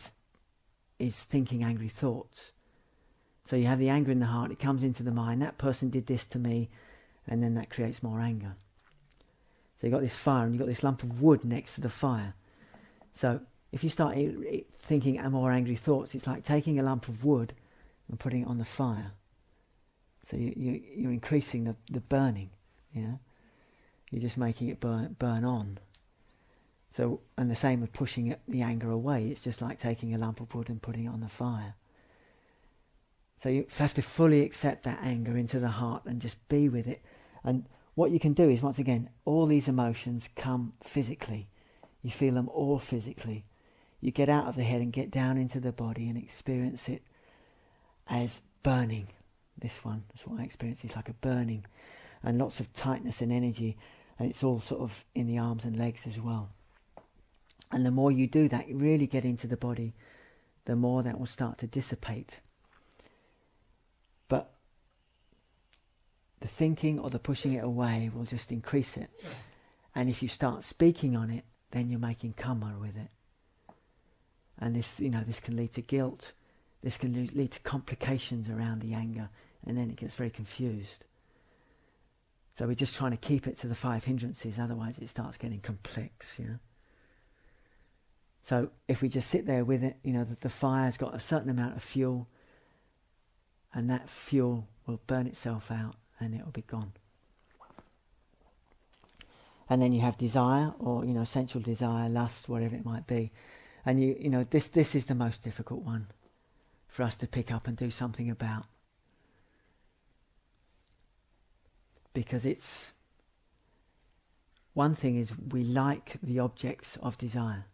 is thinking angry thoughts. So you have the anger in the heart, it comes into the mind, that person did this to me, and then that creates more anger. So you've got this fire and you've got this lump of wood next to the fire. So if you start thinking more angry thoughts, it's like taking a lump of wood and putting it on the fire. So you're increasing the burning. You're just making it burn on. So, and the same with pushing the anger away. It's just like taking a lump of wood and putting it on the fire. So you have to fully accept that anger into the heart and just be with it. And what you can do is, once again, all these emotions come physically. You feel them all physically. You get out of the head and get down into the body and experience it as burning. This one, that's what I experience, it's like a burning. And lots of tightness and energy. And it's all sort of in the arms and legs as well. And the more you do that, you really get into the body, the more that will start to dissipate. But the thinking or the pushing it away will just increase it. And if you start speaking on it, then you're making karma with it. And this, this can lead to guilt. This can lead to complications around the anger, and then it gets very confused. So we're just trying to keep it to the 5 hindrances, otherwise it starts getting complex, So if we just sit there with it, the fire's got a certain amount of fuel, and that fuel will burn itself out and it will be gone. And then you have desire, or sensual desire, lust, whatever it might be. And this is the most difficult one for us to pick up and do something about. Because it's, one thing is we like the objects of desire.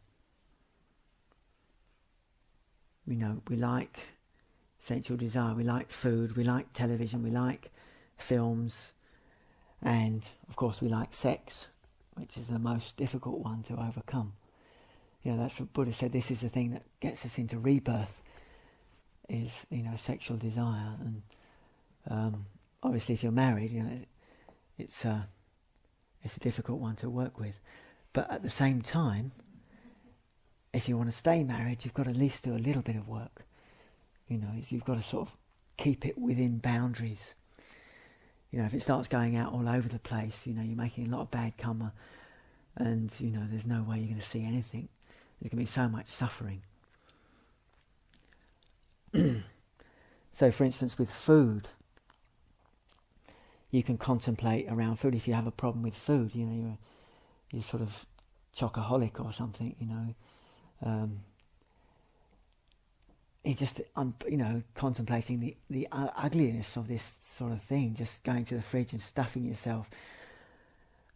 We like sensual desire, we like food, we like television, we like films, and of course we like sex, which is the most difficult one to overcome. That's what Buddha said, this is the thing that gets us into rebirth, is, sexual desire. And obviously if you're married, it's a difficult one to work with. But at the same time, if you want to stay married, you've got to at least do a little bit of work. You've got to sort of keep it within boundaries. You know, if it starts going out all over the place, you know, you're making a lot of bad karma, and, you know, there's no way you're going to see anything. There's going to be so much suffering. So, for instance, with food, you can contemplate around food. If you have a problem with food, you know, you're sort of chocoholic or something, you know. It's just, you know, contemplating the ugliness of this sort of thing, just going to the fridge and stuffing yourself.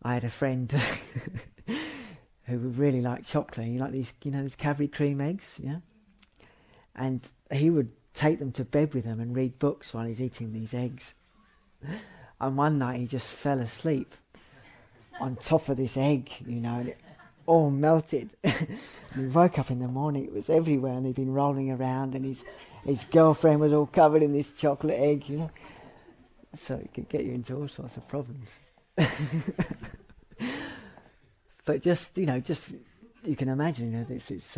I had a friend who really liked chocolate. He liked these, you know, these Cadbury cream eggs, yeah? And he would take them to bed with him and read books while he's eating these eggs. And one night he just fell asleep on top of this egg, you know, and it all melted. And he woke up in the morning, it was everywhere, and he'd been rolling around, and his girlfriend was all covered in this chocolate egg, you know. So it could get you into all sorts of problems. But just, you know, just, you can imagine, you know, it's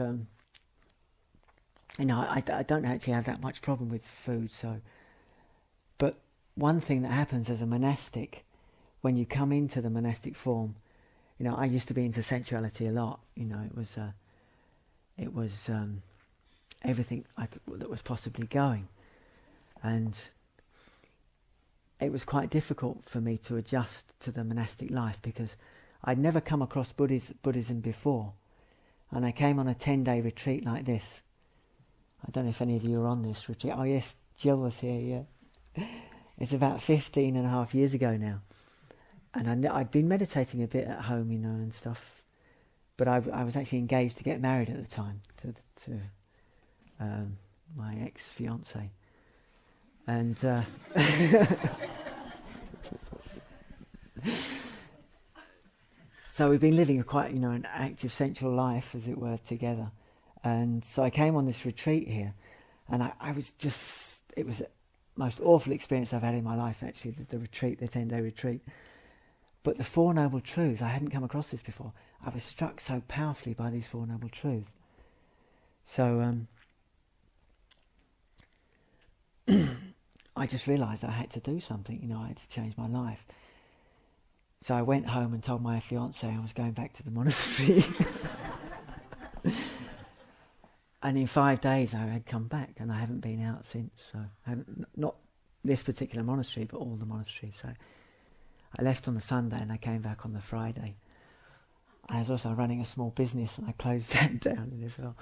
you know, I don't actually have that much problem with food, so. But one thing that happens as a monastic, when you come into the monastic form, you know, I used to be into sensuality a lot. You know, it was everything that was possibly going, and it was quite difficult for me to adjust to the monastic life because I'd never come across Buddhism before, and I came on a 10-day retreat like this. I don't know if any of you were on this retreat. Oh yes, Jill was here. Yeah, it's about 15 and a half years ago now. And I'd been meditating a bit at home, you know, and stuff. But I was actually engaged to get married at the time to my ex-fiancée. And so we've been living quite, you know, an active sensual life, as it were, together. And so I came on this retreat here, and I was just, it was the most awful experience I've had in my life, actually, the retreat, the 10-day retreat. But the Four Noble Truths, I hadn't come across this before. I was struck so powerfully by these Four Noble Truths. So I just realised I had to do something, you know, I had to change my life. So I went home and told my fiancée I was going back to the monastery. And in 5 days I had come back, and I haven't been out since. So I haven't, not this particular monastery, but all the monasteries. So I left on the Sunday and I came back on the Friday. I was also running a small business and I closed that down as well.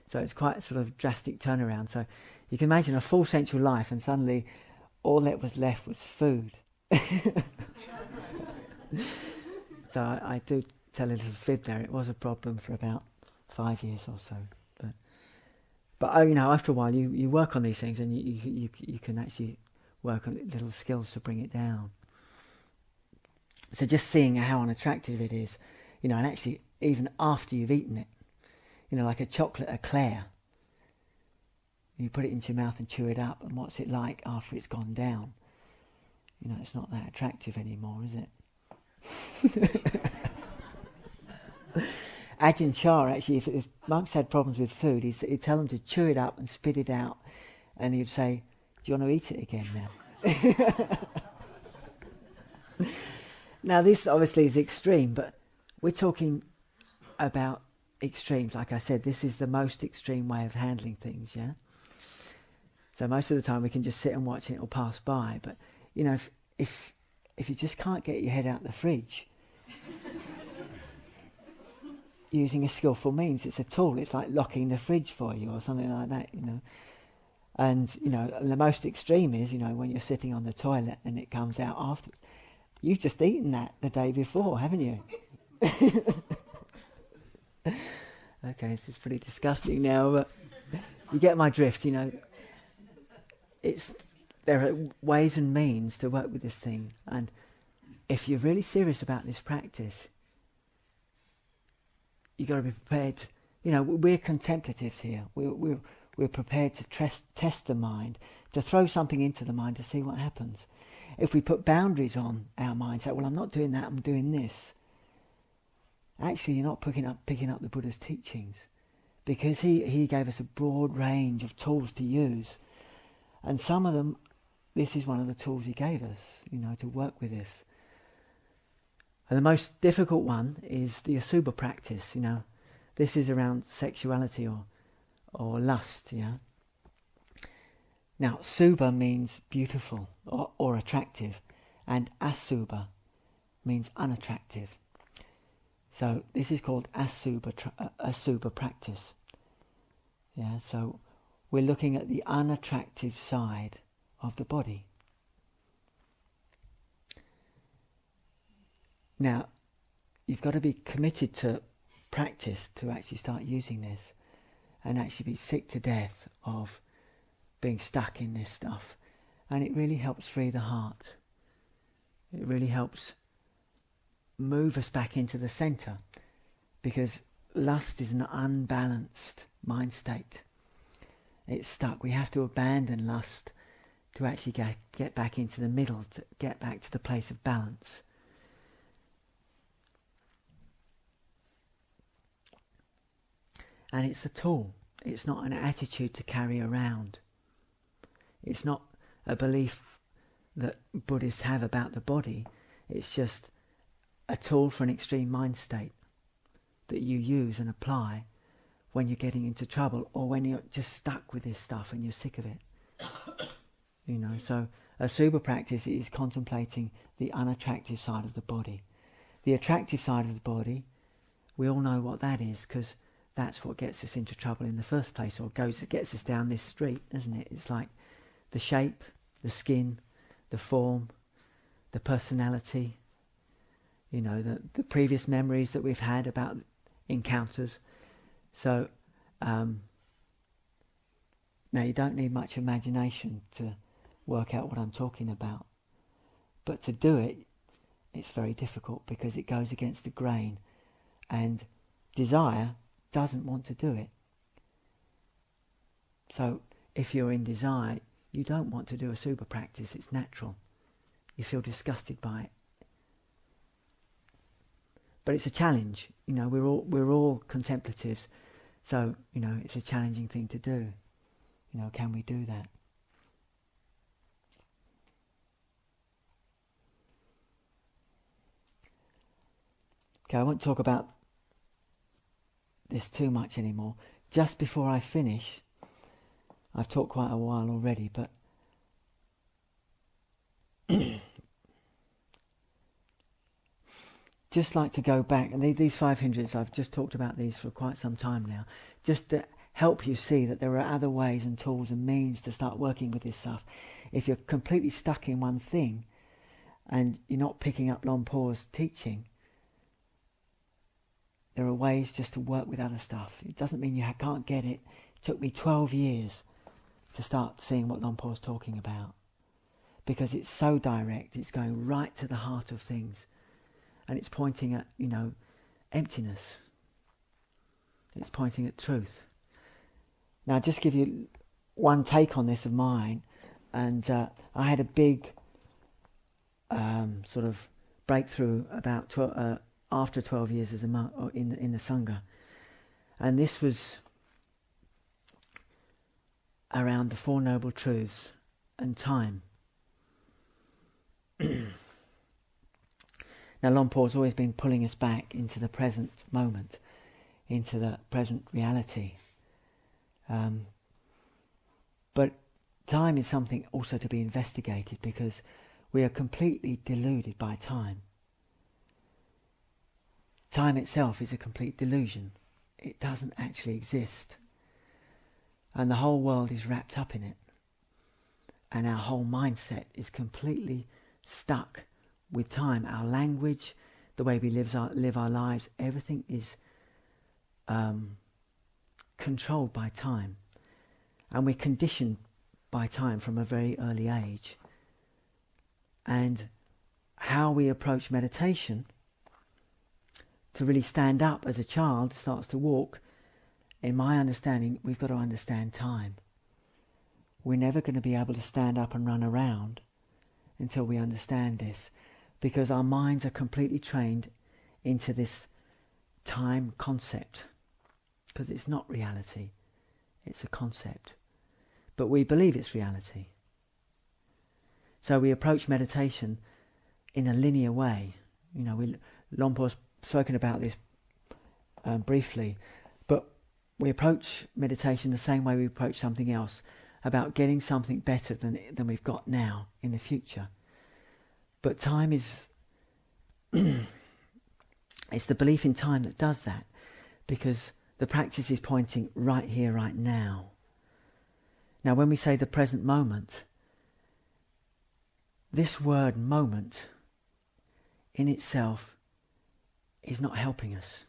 So it's quite a sort of drastic turnaround. So you can imagine a full sensual life, and suddenly all that was left was food. So I do tell a little fib there. It was a problem for about 5 years or so. But you know, after a while you work on these things, and you can actually work on little skills to bring it down. So just seeing how unattractive it is, you know, and actually even after you've eaten it, you know, like a chocolate eclair, you put it into your mouth and chew it up, and what's it like after it's gone down? You know, it's not that attractive anymore, is it? Ajahn Chah, actually, if monks had problems with food, he'd tell them to chew it up and spit it out, and he'd say, "Do you want to eat it again now?" Now, this obviously is extreme, but we're talking about extremes. Like I said, this is the most extreme way of handling things, yeah? So most of the time we can just sit and watch it, it'll pass by. But, you know, if you just can't get your head out the fridge, using a skillful means, it's a tool. It's like locking the fridge for you or something like that, you know. And, you know, the most extreme is, you know, when you're sitting on the toilet and it comes out afterwards. You've just eaten that the day before, haven't you? Okay, this is pretty disgusting now, but you get my drift, you know. There are ways and means to work with this thing, and if you're really serious about this practice, you've got to be prepared. You know, we're contemplatives here. We're prepared to test the mind, to throw something into the mind to see what happens. If we put boundaries on our mind, say, well, I'm not doing that, I'm doing this. Actually, you're not picking up the Buddha's teachings, because he gave us a broad range of tools to use, and some of them this is one of the tools he gave us, to work with this. And the most difficult one is the asubha practice, This is around sexuality or lust, Now, subha means beautiful or attractive, and asubha means unattractive. So this is called asubha practice. So we're looking at the unattractive side of the body. Now, you've got to be committed to practice to actually start using this, and actually be sick to death of being stuck in this stuff. And it really helps free the heart. It really helps move us back into the centre, because lust is an unbalanced mind state. It's stuck. We have to abandon lust to actually get back into the middle, to get back to the place of balance. And it's a tool. It's not an attitude to carry around. It's not a belief that Buddhists have about the body. It's just a tool for an extreme mind state that you use and apply when you're getting into trouble, or when you're just stuck with this stuff and you're sick of it. So asubha practice is contemplating the unattractive side of the body. The attractive side of the body, we all know what that is, because that's what gets us into trouble in the first place, or gets us down this street, isn't it? It's like the shape, the skin, the form, the personality, the previous memories that we've had about encounters. So now you don't need much imagination to work out what I'm talking about. But to do it, it's very difficult, because it goes against the grain, and desire doesn't want to do it. So if you're in desire, you don't want to do asubha practice. It's natural. You feel disgusted by it. But it's a challenge. We're all contemplatives, so it's a challenging thing to do. Can we do that? Okay, I won't talk about this too much anymore. Just before I finish, I've talked quite a while already, but just like to go back, and these 5 hindrances, I've just talked about these for quite some time now, just to help you see that there are other ways and tools and means to start working with this stuff. If you're completely stuck in one thing and you're not picking up Lompo's teaching, there are ways just to work with other stuff. It doesn't mean you can't get it. It took me 12 years to start seeing what Lompo's talking about, because it's so direct. It's going right to the heart of things, and it's pointing at emptiness. It's pointing at truth. Now, I'll just give you one take on this of mine, and I had a big sort of breakthrough about after 12 years as a monk, or in the Sangha, and this was around the Four Noble Truths and time. Now, Lompo's always been pulling us back into the present moment, into the present reality. But time is something also to be investigated, because we are completely deluded by time. Time itself is a complete delusion. It doesn't actually exist. And the whole world is wrapped up in it. And our whole mindset is completely stuck with time. Our language, the way we live our lives, everything is controlled by time. And we're conditioned by time from a very early age. And how we approach meditation, to really stand up as a child starts to walk, in my understanding, we've got to understand time. We're never going to be able to stand up and run around until we understand this, because our minds are completely trained into this time concept, because it's not reality, it's a concept. But we believe it's reality. So we approach meditation in a linear way. Lompo's spoken about this briefly, but we approach meditation the same way we approach something else, about getting something better than we've got now in the future. But time is it's the belief in time that does that, because the practice is pointing right here, right now. Now, when we say the present moment, this word moment in itself is not helping us.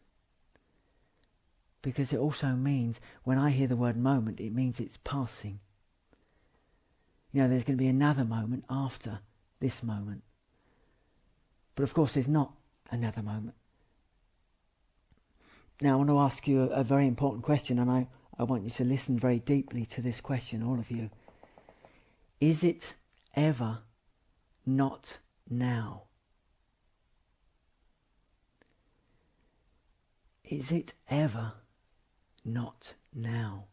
Because it also means, when I hear the word moment, it means it's passing. There's going to be another moment after this moment. But of course there's not another moment. Now I want to ask you a very important question, and I want you to listen very deeply to this question, all of you. Is it ever not now? Is it ever not now?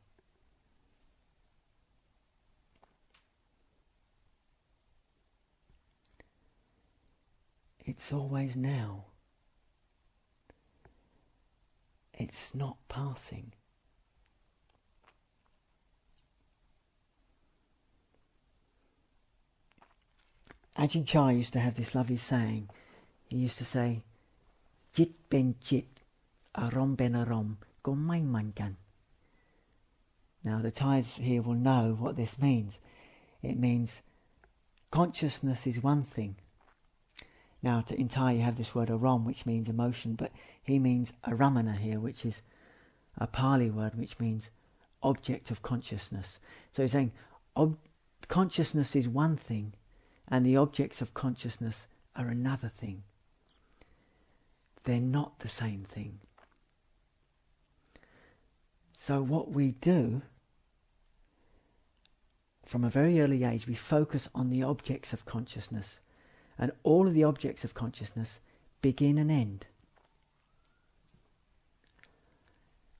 It's always now. It's not passing. Ajahn Chah used to have this lovely saying. He used to say, "Jit ben jit, arom ben arom, go mai man gan." Now the Thais here will know what this means. It means consciousness is one thing. Now in Thai you have this word arom, which means emotion, but he means aramana here, which is a Pali word which means object of consciousness. So he's saying consciousness is one thing and the objects of consciousness are another thing. They're not the same thing. So what we do, from a very early age, we focus on the objects of consciousness. And all of the objects of consciousness begin and end.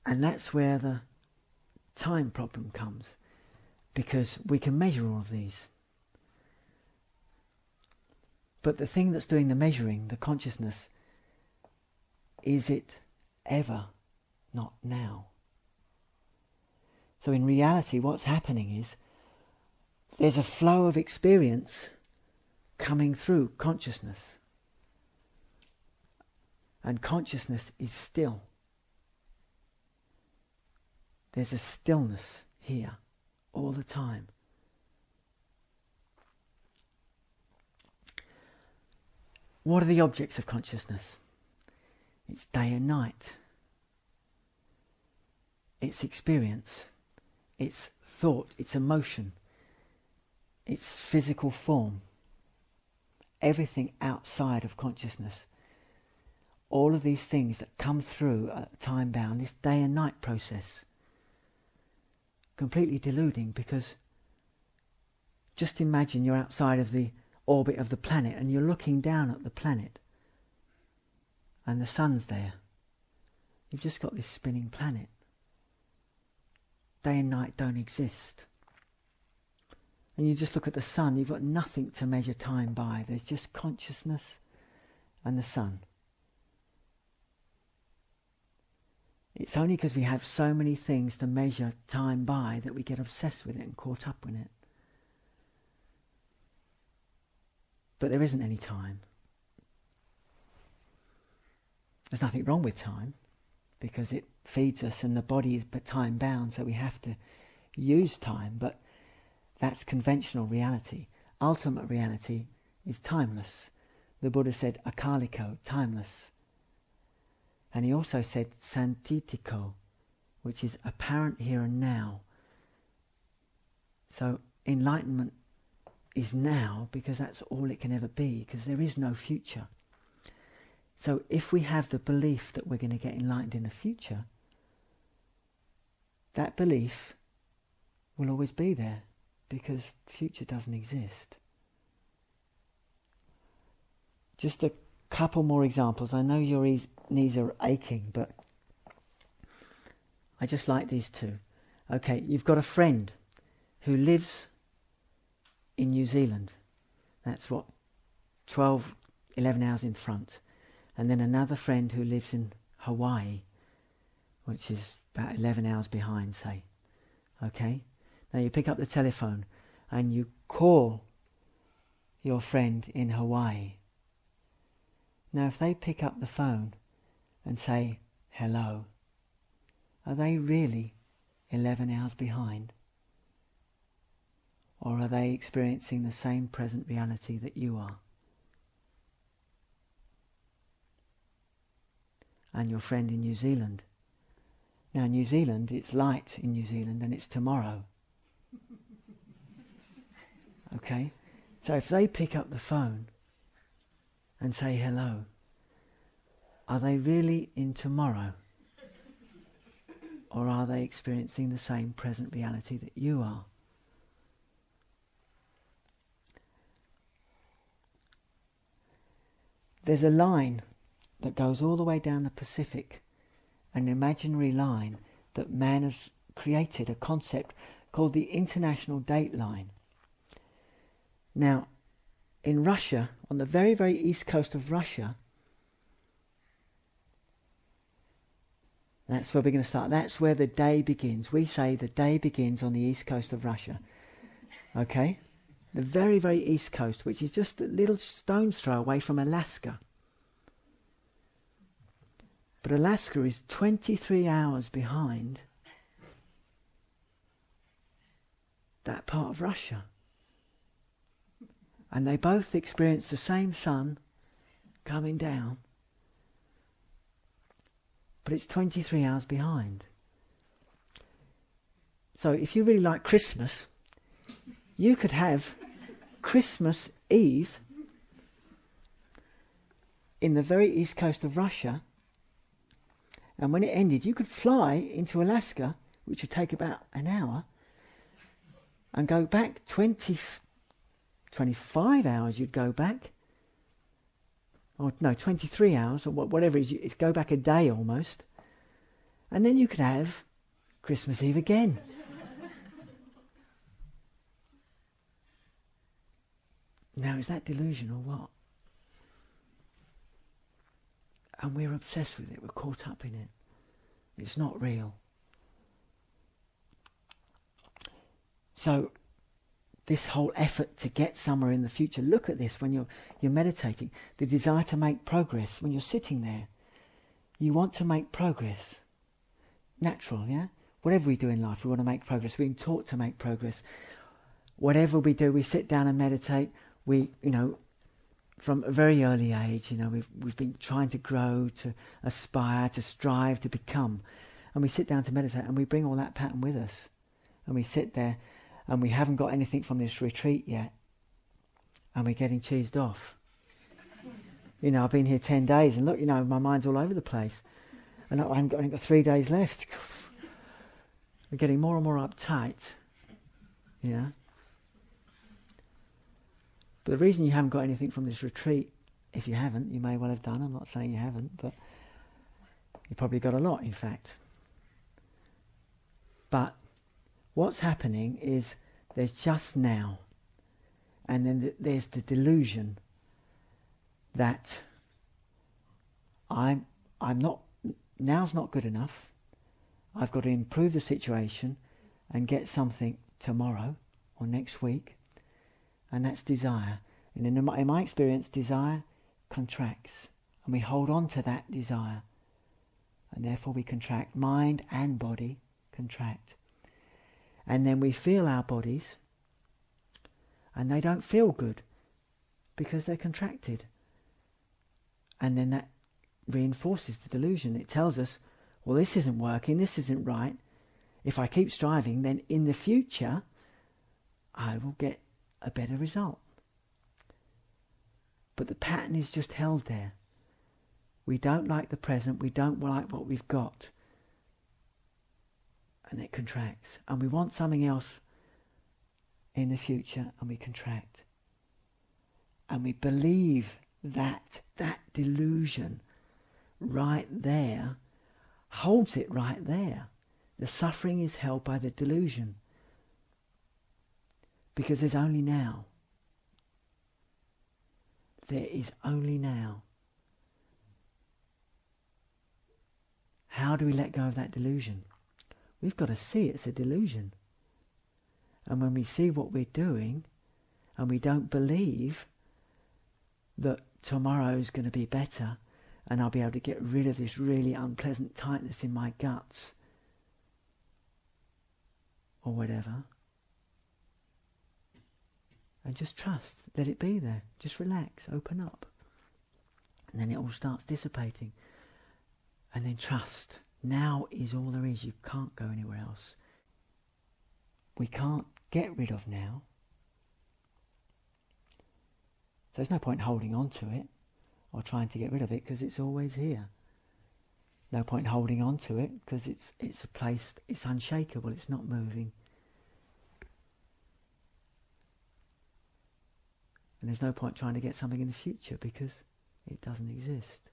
And that's where the time problem comes, because we can measure all of these. But the thing that's doing the measuring, the consciousness, is it ever not now? So in reality what's happening is there's a flow of experience coming through consciousness. And consciousness is still. There's a stillness here all the time. What are the objects of consciousness? It's day and night. It's experience. It's thought. It's emotion. It's physical form. Everything outside of consciousness. All of these things that come through at time bound, this day and night process. Completely deluding, because just imagine you're outside of the orbit of the planet and you're looking down at the planet and the sun's there. You've just got this spinning planet. Day and night don't exist. And you just look at the sun, you've got nothing to measure time by. There's just consciousness and the sun. It's only because we have so many things to measure time by that we get obsessed with it and caught up in it. But there isn't any time. There's nothing wrong with time, because it feeds us and the body is but time bound, so we have to use time, but that's conventional reality. Ultimate reality is timeless. The Buddha said akaliko, timeless. And he also said santitiko, which is apparent here and now. So enlightenment is now, because that's all it can ever be, because there is no future. So if we have the belief that we're going to get enlightened in the future, that belief will always be there, because future doesn't exist. Just a couple more examples. I know your knees are aching, but I just like these two. Okay, you've got a friend who lives in New Zealand, That's what, 12, 11 hours in front. And then another friend who lives in Hawaii, which is about 11 hours behind, say. Okay? Now you pick up the telephone and you call your friend in Hawaii. Now if they pick up the phone and say hello, are they really 11 hours behind? Or are they experiencing the same present reality that you are? And your friend in New Zealand. Now New Zealand, it's light in New Zealand and it's tomorrow. Okay? So if they pick up the phone and say hello, are they really in tomorrow? Or are they experiencing the same present reality that you are? There's a line that goes all the way down the Pacific, an imaginary line that man has created, a concept called the International Date Line. Now, in Russia, on the very, very east coast of Russia, that's where we're going to start. That's where the day begins. We say the day begins on the east coast of Russia. Okay? The very, very east coast, which is just a little stone's throw away from Alaska. But Alaska is 23 hours behind that part of Russia. And they both experience the same sun coming down, but it's 23 hours behind. So if you really like Christmas, you could have Christmas Eve in the very east coast of Russia, and when it ended you could fly into Alaska, which would take about an hour, and go back 25 hours you'd go back, or no, 23 hours, or whatever it is, it's go back a day almost, and then you could have Christmas Eve again. Now, is that delusion or what? And we're obsessed with it, we're caught up in it. It's not real. So, this whole effort to get somewhere in the future, look at this when you're meditating. The desire to make progress, when you're sitting there, you want to make progress. Natural, yeah? Whatever we do in life, we want to make progress. We've been taught to make progress. Whatever we do, we sit down and meditate. We, from a very early age, we've been trying to grow, to aspire, to strive, to become. And we sit down to meditate and we bring all that pattern with us. And we sit there and we haven't got anything from this retreat yet. And we're getting cheesed off. I've been here 10 days and look, my mind's all over the place. And I haven't got 3 days left. We're getting more and more uptight. But the reason you haven't got anything from this retreat, if you haven't, you may well have done, I'm not saying you haven't, but you probably got a lot, in fact. But what's happening is there's just now, and then there's the delusion that I'm not, now's not good enough, I've got to improve the situation and get something tomorrow or next week. And that's desire. And in my experience, desire contracts. And we hold on to that desire. And therefore we contract. Mind and body contract. And then we feel our bodies. And they don't feel good. Because they're contracted. And then that reinforces the delusion. It tells us, well, this isn't working, this isn't right. If I keep striving, then in the future, I will get a better result. But the pattern is just held there. We don't like the present, we don't like what we've got. And it contracts. And we want something else in the future, and we contract. And we believe that delusion right there holds it right there. The suffering is held by the delusion. Because there's only now. there is only now. How do we let go of that delusion? We've got to see it's a delusion. And when we see what we're doing, and we don't believe that tomorrow's going to be better, and I'll be able to get rid of this really unpleasant tightness in my guts, or whatever, and just trust, let it be there, just relax, open up, and then it all starts dissipating. And then trust, now is all there is, you can't go anywhere else. We can't get rid of now. So there's no point holding on to it or trying to get rid of it, because it's always here. No point holding on to it, because it's a place, it's unshakable, it's not moving. And there's no point trying to get something in the future, because it doesn't exist.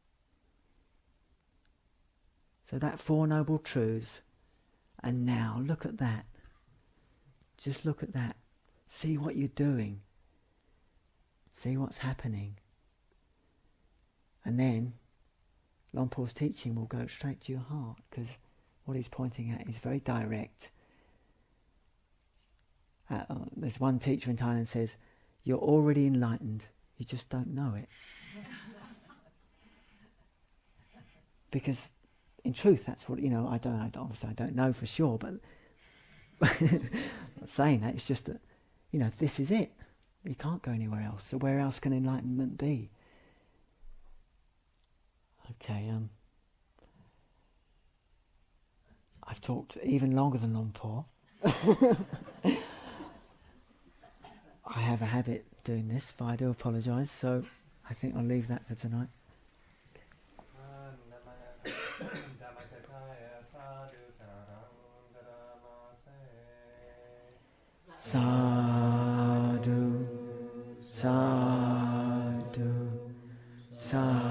So that Four Noble Truths, and now look at that. Just look at that. See what you're doing. See what's happening. And then Luang Por's teaching will go straight to your heart, because what he's pointing at is very direct. There's one teacher in Thailand says, you're already enlightened, you just don't know it. Because in truth, that's what, obviously I don't know for sure, but I'm not saying that, it's just that, this is it. You can't go anywhere else. So where else can enlightenment be? Okay, I've talked even longer than Luang Por. I have a habit doing this, but I do apologise, so I think I'll leave that for tonight. Sadhu, sadhu, sadhu.